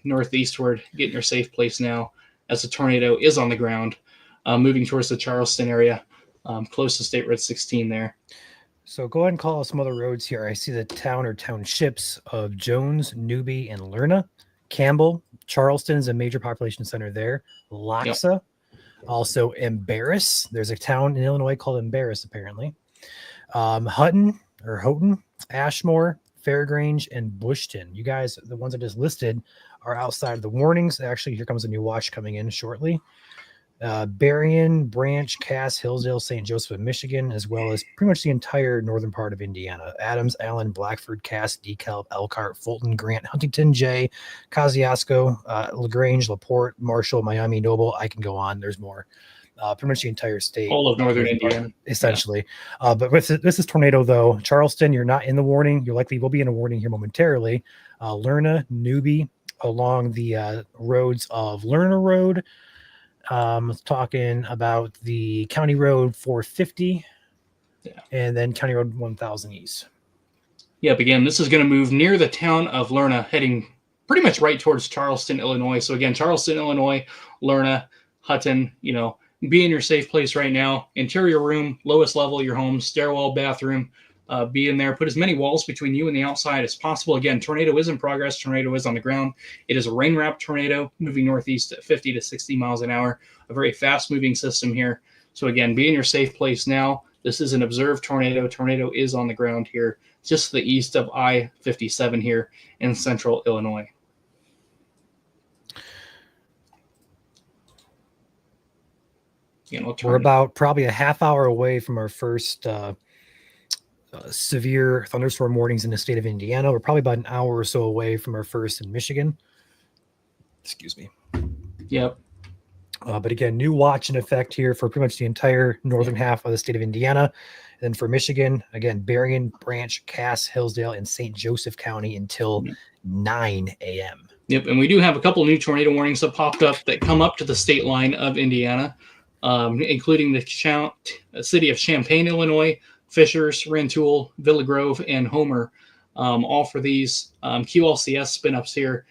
northeastward, getting your safe place now as the tornado is on the ground, moving towards the Charleston area, close to State Road 16 there. So go ahead and call out some other roads here. I see the town or townships of Jones, Newby, and Lerna. Campbell, Charleston is a major population center there. Loxa. Yep. Also, Embarrass. There's a town in Illinois called Embarrass, apparently. Houghton, Ashmore, Fairgrange, and Bushton. You guys, the ones I just listed, are outside of the warnings. Actually, here comes a new watch coming in shortly. Berrien, Branch, Cass, Hillsdale, St. Joseph of Michigan, as well as pretty much the entire northern part of Indiana. Adams, Allen, Blackford, Cass, DeKalb, Elkhart, Fulton, Grant, Huntington, Jay, Kosciuszko, LaGrange, LaPorte, Marshall, Miami, Noble. I can go on. There's more. Pretty much the entire state. All of northern Indiana. Essentially. Yeah. But with this is tornado, though. Charleston, you're not in the warning. You likely will be in a warning here momentarily. Lerna, Newby, along the roads of Lerner Road. Talking about the County Road 450 and then County Road 1000 East. Yep, again, this is going to move near the town of Lerna, heading pretty much right towards Charleston, Illinois. So again, Charleston, Illinois, Lerna, Hutton, be in your safe place right now. Interior room, lowest level of your home, stairwell, bathroom, be in there. Put as many walls between you and the outside as possible. Again, tornado is in progress. Tornado is on the ground. It is a rain-wrapped tornado moving northeast at 50 to 60 miles an hour. A very fast-moving system here. So again, be in your safe place now. This is an observed tornado. Tornado is on the ground here, just to the east of I-57 here in central Illinois. We're about probably a half hour away from our first severe thunderstorm warnings in the state of Indiana. We're probably about an hour or so away from our first in Michigan. Excuse me. Yep. But again, new watch in effect here for pretty much the entire northern half of the state of Indiana. And then for Michigan, again, Berrien, Branch, Cass, Hillsdale, and St. Joseph County until 9 a.m. Yep, and we do have a couple new tornado warnings that popped up that come up to the state line of Indiana, including the city of Champaign, Illinois, Fishers, Rantoul, Villa Grove, and Homer, all for these QLCS spin-ups here.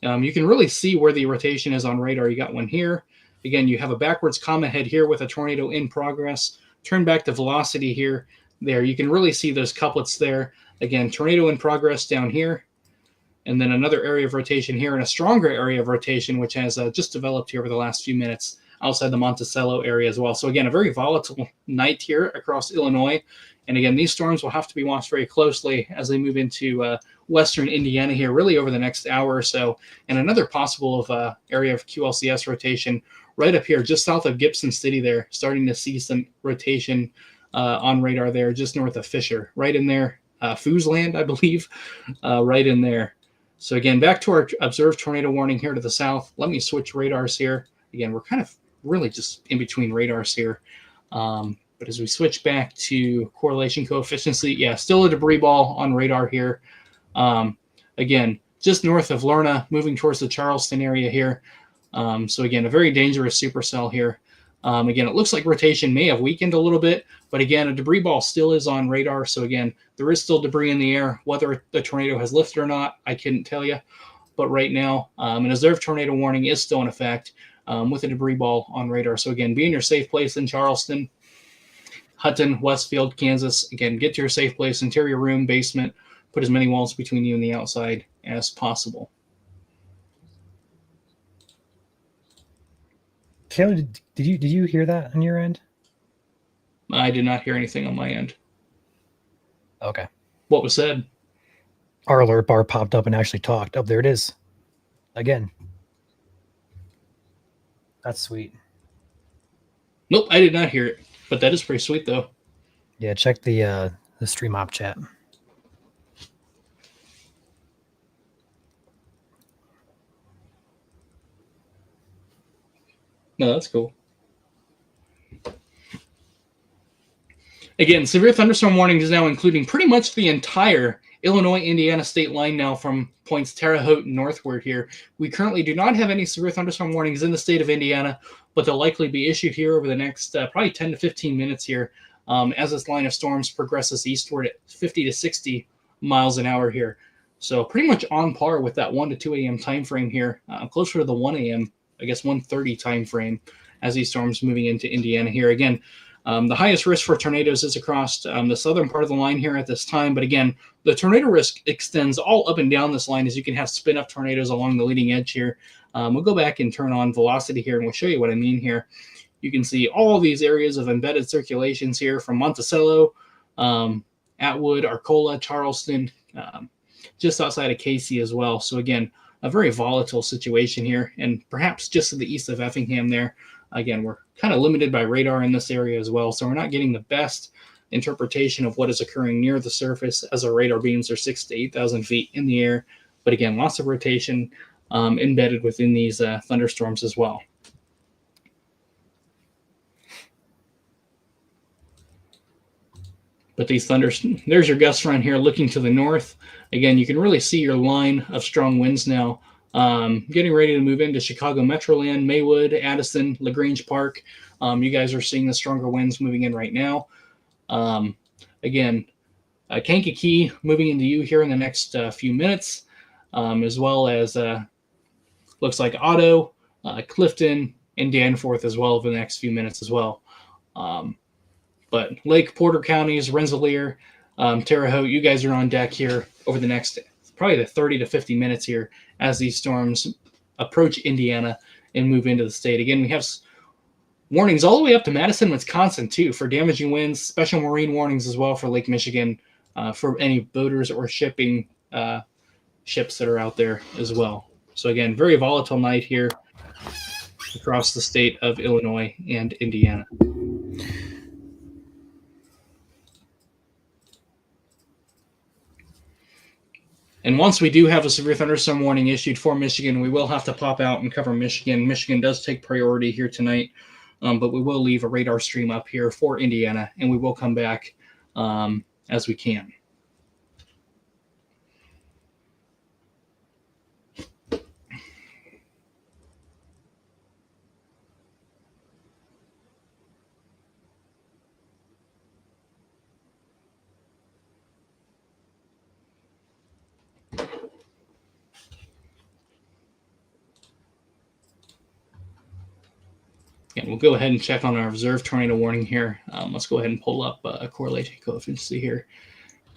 You can really see where the rotation is on radar. You got one here. Again, you have a backwards comma head here with a tornado in progress. Turn back to velocity here. There, you can really see those couplets there. Again, tornado in progress down here. And then another area of rotation here and a stronger area of rotation, which has just developed here over the last few minutes outside the Monticello area as well. So again, a very volatile night here across Illinois. And again, these storms will have to be watched very closely as they move into western Indiana here, really over the next hour or so. And another possible area of QLCS rotation right up here, just south of Gibson City there, starting to see some rotation on radar there, just north of Fisher, right in there. Foos Land, I believe, right in there. So again, back to our observed tornado warning here to the south. Let me switch radars here. Again, we're kind of really just in between radars here. But as we switch back to correlation coefficients, yeah, still a debris ball on radar here. Again, just north of Lerna, moving towards the Charleston area here. So again, a very dangerous supercell here. Again, it looks like rotation may have weakened a little bit, but again, a debris ball still is on radar. So again, there is still debris in the air. Whether the tornado has lifted or not, I couldn't tell you. But right now, an observed tornado warning is still in effect with a debris ball on radar. So again, be in your safe place in Charleston, Hutton, Westfield, Kansas. Again, get to your safe place, interior room, basement. Put as many walls between you and the outside as possible. Taylor, did you hear that on your end? I did not hear anything on my end. Okay. What was said? Our alert bar popped up and actually talked. Oh, there it is. Again. That's sweet. Nope, I did not hear it. But that is pretty sweet, though. Yeah, check the stream op chat. No, that's cool. Again, severe thunderstorm warning is now including pretty much the entire Illinois-Indiana state line now from points Terre Haute northward here. We currently do not have any severe thunderstorm warnings in the state of Indiana, but they'll likely be issued here over the next probably 10 to 15 minutes here as this line of storms progresses eastward at 50 to 60 miles an hour here. So pretty much on par with that 1 to 2 a.m. time frame here, closer to the 1 a.m., I guess 1:30 time frame as these storms moving into Indiana here. Again, the highest risk for tornadoes is across the southern part of the line here at this time. But again, the tornado risk extends all up and down this line as you can have spin-up tornadoes along the leading edge here. We'll go back and turn on velocity here, and we'll show you what I mean here. You can see all these areas of embedded circulations here from Monticello, Atwood, Arcola, Charleston, just outside of Casey as well. So again, a very volatile situation here, and perhaps just to the east of Effingham there. Again, we're kind of limited by radar in this area as well, so we're not getting the best interpretation of what is occurring near the surface as our radar beams are 6,000 to 8,000 feet in the air. But again, lots of rotation embedded within these thunderstorms as well. But these there's your gust front here looking to the north. Again, you can really see your line of strong winds now. Getting ready to move into Chicago Metroland, Maywood, Addison, LaGrange Park. You guys are seeing the stronger winds moving in right now. Again, Kankakee moving into you here in the next few minutes, as well as looks like Otto, Clifton, and Danforth as well over the next few minutes as well. But Lake, Porter counties, Rensselaer, Terre Haute, you guys are on deck here over the next probably the 30 to 50 minutes here as these storms approach Indiana and move into the state. Again, we have warnings all the way up to Madison, Wisconsin, too, for damaging winds, special marine warnings as well for Lake Michigan, for any boaters or shipping ships that are out there as well. So again, very volatile night here across the state of Illinois and Indiana. And once we do have a severe thunderstorm warning issued for Michigan, we will have to pop out and cover Michigan. Michigan does take priority here tonight, but we will leave a radar stream up here for Indiana, and we will come back as we can. And we'll go ahead and check on our observed tornado warning here. Let's go ahead and pull up a correlation coefficient here.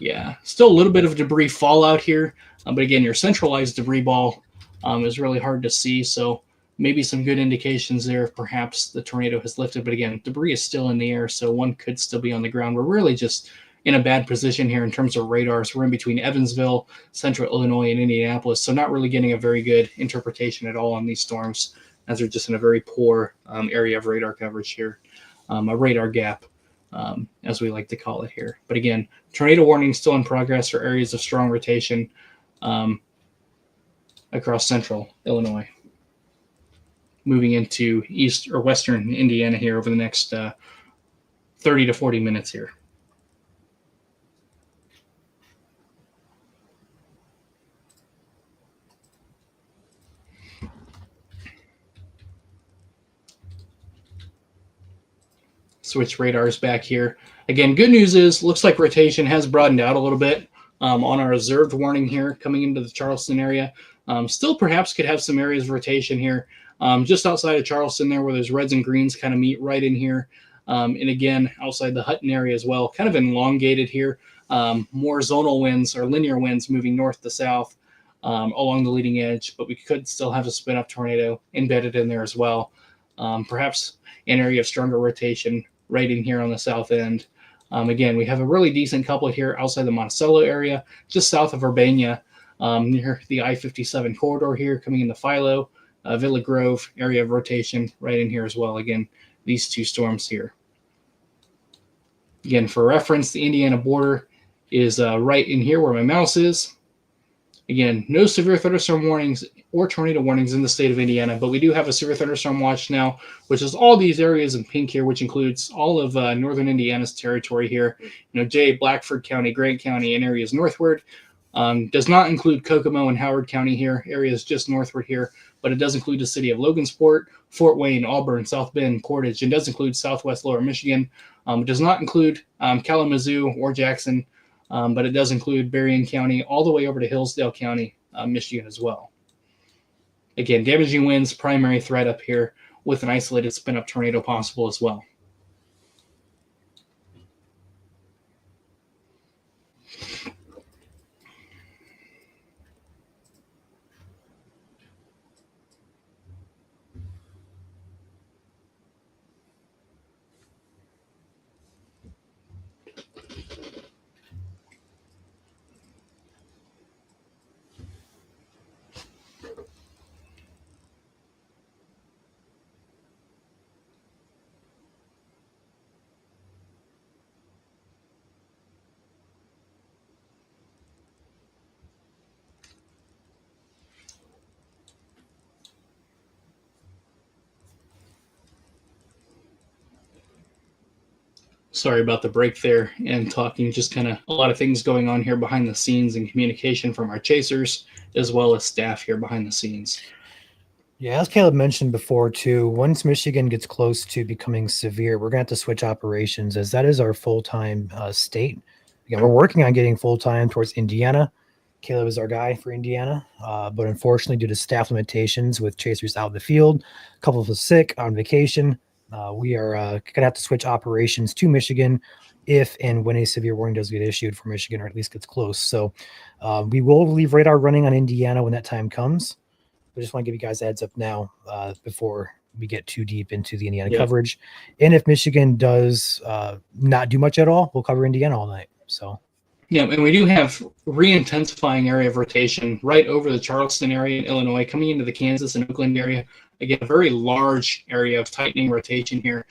Yeah, still a little bit of debris fallout here. But again, your centralized debris ball is really hard to see. So maybe some good indications there if perhaps the tornado has lifted. But again, debris is still in the air, so one could still be on the ground. We're really just in a bad position here in terms of radars. We're in between Evansville, central Illinois, and Indianapolis, so not really getting a very good interpretation at all on these storms, as they're just in a very poor area of radar coverage here, a radar gap, as we like to call it here. But again, tornado warning still in progress for areas of strong rotation across central Illinois. Moving into east or western Indiana here over the next 30 to 40 minutes here. Switch radars back here. Again, good news is looks like rotation has broadened out a little bit on our reserved warning here coming into the Charleston area. Still perhaps could have some areas of rotation here just outside of Charleston there where those reds and greens kind of meet right in here. And again, outside the Hutton area as well, kind of elongated here. More zonal winds or linear winds moving north to south along the leading edge, but we could still have a spin up tornado embedded in there as well. Perhaps an area of stronger rotation right in here on the south end. Again, we have a really decent couplet here outside the Monticello area, just south of Urbana, near the I-57 corridor here, coming into Philo, Villa Grove area of rotation right in here as well. Again, these two storms here. Again, for reference, the Indiana border is right in here where my mouse is. Again, no severe thunderstorm warnings or tornado warnings in the state of Indiana, but we do have a severe thunderstorm watch now, which is all these areas in pink here, which includes all of northern Indiana's territory here. Jay, Blackford County, Grant County, and areas northward. Does not include Kokomo and Howard County here, areas just northward here, but it does include the city of Logansport, Fort Wayne, Auburn, South Bend, Portage, and does include southwest lower Michigan. It does not include Kalamazoo or Jackson, but it does include Berrien County all the way over to Hillsdale County, Michigan as well. Again, damaging winds, primary threat up here with an isolated spin-up tornado possible as well. Sorry about the break there and talking, just kind of a lot of things going on here behind the scenes and communication from our chasers as well as staff here behind the scenes. Yeah, as Caleb mentioned before too, once Michigan gets close to becoming severe, we're going to have to switch operations as that is our full-time state. Again, we're working on getting full-time towards Indiana. Caleb is our guy for Indiana, but unfortunately due to staff limitations with chasers out in the field, a couple of us sick, on vacation, we are going to have to switch operations to Michigan if and when a severe warning does get issued for Michigan, or at least gets close. So we will leave radar running on Indiana when that time comes. I just want to give you guys a heads up now before we get too deep into the Indiana coverage. And if Michigan does not do much at all, we'll cover Indiana all night. So. Yeah, and we do have re-intensifying area of rotation right over the Charleston area in Illinois, coming into the Kansas and Oakland area. Again, a very large area of tightening rotation here.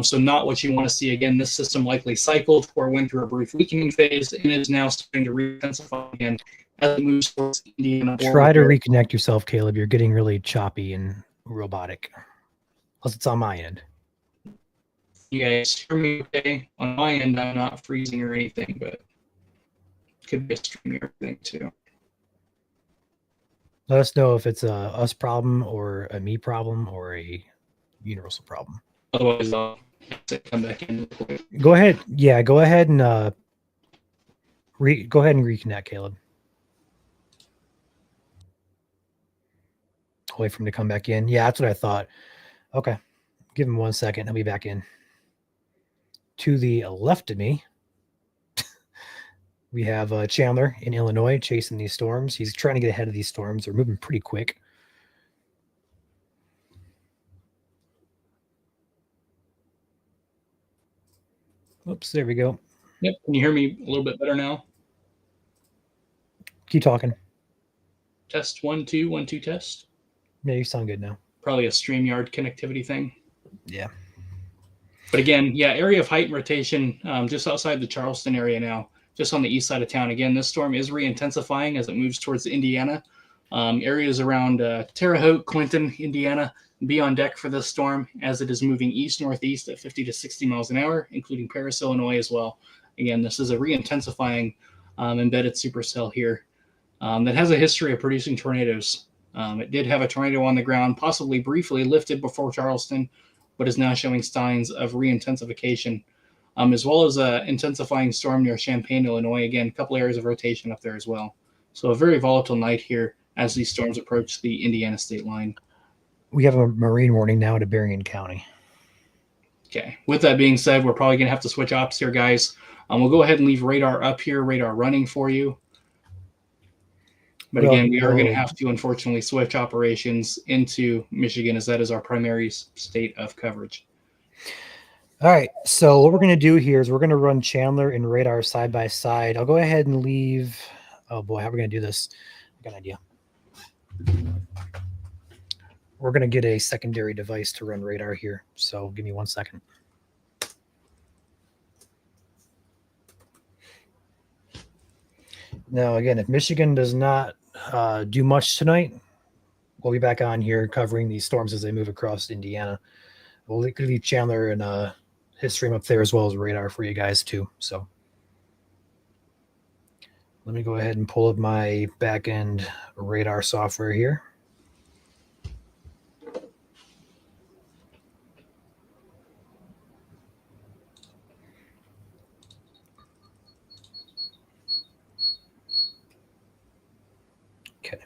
So not what you want to see. Again, this system likely cycled or went through a brief weakening phase and is now starting to re-intensify again as it moves towards Indiana. Try to reconnect yourself, Caleb. You're getting really choppy and robotic. Plus, it's on my end. You guys hear me okay? On my end, I'm not freezing or anything, but could be a streaming thing too. Let us know if it's a us problem or a me problem or a universal problem. Otherwise, I'll come back in. Go ahead. Yeah, go ahead and go ahead and reconnect, Caleb. Wait for him to come back in. Yeah, that's what I thought. Okay. Give him 1 second. He'll be back in. To the left of me, we have Chandler in Illinois chasing these storms. He's trying to get ahead of these storms. They're moving pretty quick. Oops, there we go. Yep. Can you hear me a little bit better now? Keep talking. Test 1 2 1 2 test. Yeah, you sound good now. Probably a StreamYard connectivity thing. Yeah. But again, yeah, area of height and rotation just outside the Charleston area now, just on the east side of town. Again, this storm is re-intensifying as it moves towards Indiana. Areas around Terre Haute, Clinton, Indiana, be on deck for this storm as it is moving east-northeast at 50 to 60 miles an hour, including Paris, Illinois as well. Again, this is a re-intensifying embedded supercell here that has a history of producing tornadoes. It did have a tornado on the ground, possibly briefly lifted before Charleston, but is now showing signs of re-intensification, as well as an intensifying storm near Champaign, Illinois. Again, a couple areas of rotation up there as well. So a very volatile night here as these storms approach the Indiana state line. We have a marine warning now to Berrien County. Okay. With that being said, we're probably going to have to switch ops here, guys. We'll go ahead and leave radar up here, radar running for you. But again, we are going to have to, unfortunately, switch operations into Michigan as that is our primary state of coverage. All right. So what we're going to do here is we're going to run Chandler and radar side by side. I'll go ahead and leave. Oh, boy. How are we going to do this? I got an idea. We're going to get a secondary device to run radar here. So give me 1 second. Now, again, if Michigan does not do much tonight, we'll be back on here covering these storms as they move across Indiana. We'll leave Chandler and his stream up there as well as radar for you guys too. So let me go ahead and pull up my back-end radar software here. Okay.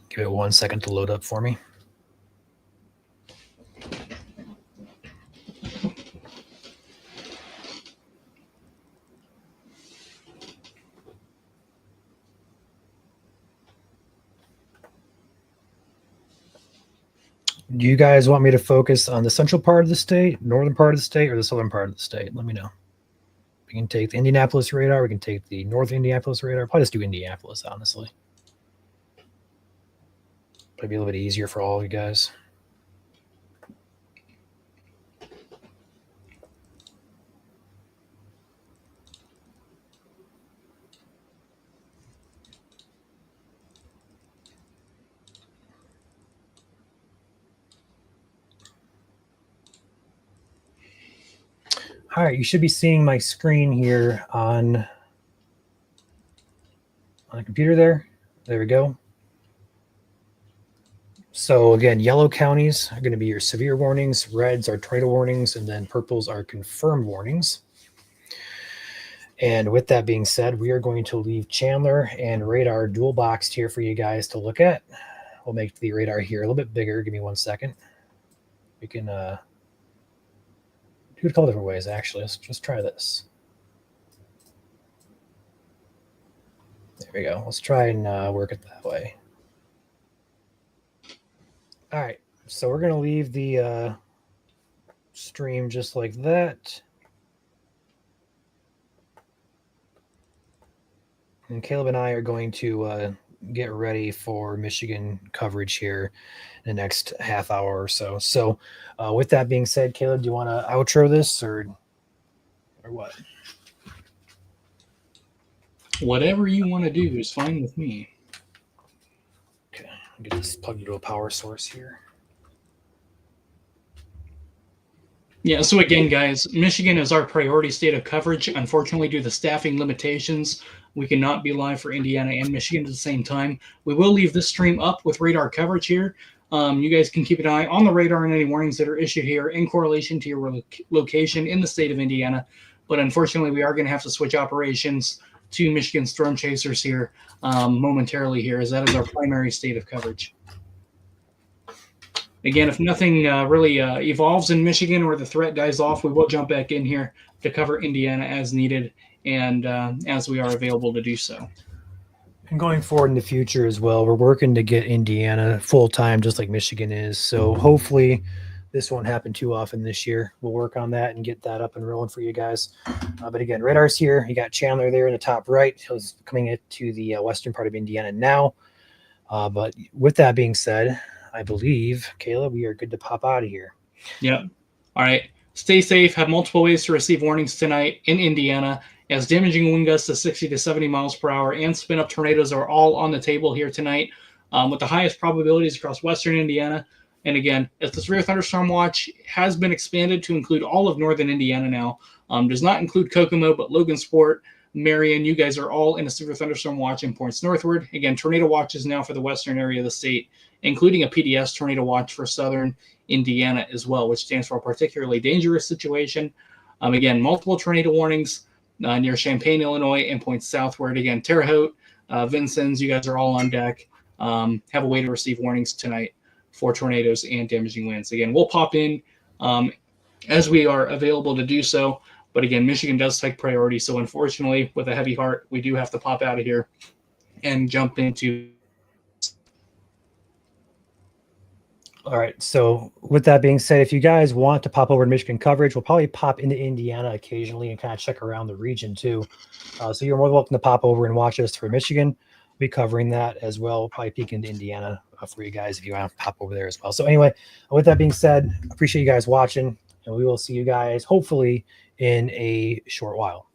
Give it 1 second to load up for me. Do you guys want me to focus on the central part of the state, northern part of the state, or the southern part of the state? Let me know. We can take the Indianapolis radar. We can take the North Indianapolis radar. Probably just do Indianapolis, honestly. Probably be a little bit easier for all of you guys. All right, you should be seeing my screen here on the computer there. There we go. So again, yellow counties are going to be your severe warnings, reds are tornado warnings, and then purples are confirmed warnings. And with that being said, we are going to leave Chandler and radar dual boxed here for you guys to look at. We'll make the radar here a little bit bigger. Give me 1 second. We can do it a couple different ways, actually. Let's just try this. There we go. Let's try and work it that way. All right. So we're going to leave the stream just like that. And Caleb and I are going to get ready for Michigan coverage here in the next half hour or so. So with that being said, Caleb, do you want to outro this or what? Whatever you want to do is fine with me. Okay, I'll get this plugged into a power source here. Yeah, so again, guys, Michigan is our priority state of coverage. Unfortunately, due to the staffing limitations, we cannot be live for Indiana and Michigan at the same time. We will leave this stream up with radar coverage here. You guys can keep an eye on the radar and any warnings that are issued here in correlation to your location in the state of Indiana. But unfortunately, we are going to have to switch operations to Michigan Storm Chasers here momentarily here, as that is our primary state of coverage. Again, if nothing really evolves in Michigan or the threat dies off, we will jump back in here to cover Indiana as needed and as we are available to do so. And going forward in the future as well, we're working to get Indiana full time, just like Michigan is. So hopefully, this won't happen too often this year. We'll work on that and get that up and rolling for you guys. But again, Radar's here. You got Chandler there in the top right. He's coming into the western part of Indiana now. But with that being said, I believe, Kayla, we are good to pop out of here. Yep. All right. Stay safe. Have multiple ways to receive warnings tonight in Indiana, as damaging wind gusts to 60 to 70 miles per hour and spin up tornadoes are all on the table here tonight, with the highest probabilities across western Indiana. And again, as the severe thunderstorm watch has been expanded to include all of northern Indiana now, does not include Kokomo, but Logansport, Marion, you guys are all in a severe thunderstorm watch and points northward. Again, tornado watches now for the western area of the state, including a PDS tornado watch for southern Indiana as well, which stands for a particularly dangerous situation. Again, multiple tornado warnings near Champaign, Illinois, and points southward. Again, Terre Haute, Vincennes, you guys are all on deck. Have a way to receive warnings tonight for tornadoes and damaging winds. Again, we'll pop in as we are available to do so. But again, Michigan does take priority. So unfortunately, with a heavy heart, we do have to pop out of here and jump into. All right. So with that being said, if you guys want to pop over to Michigan coverage, we'll probably pop into Indiana occasionally and kind of check around the region too. So you're more than welcome to pop over and watch us for Michigan. We'll be covering that as well. We'll probably peek into Indiana for you guys if you want to pop over there as well. So anyway, with that being said, appreciate you guys watching, and we will see you guys hopefully in a short while.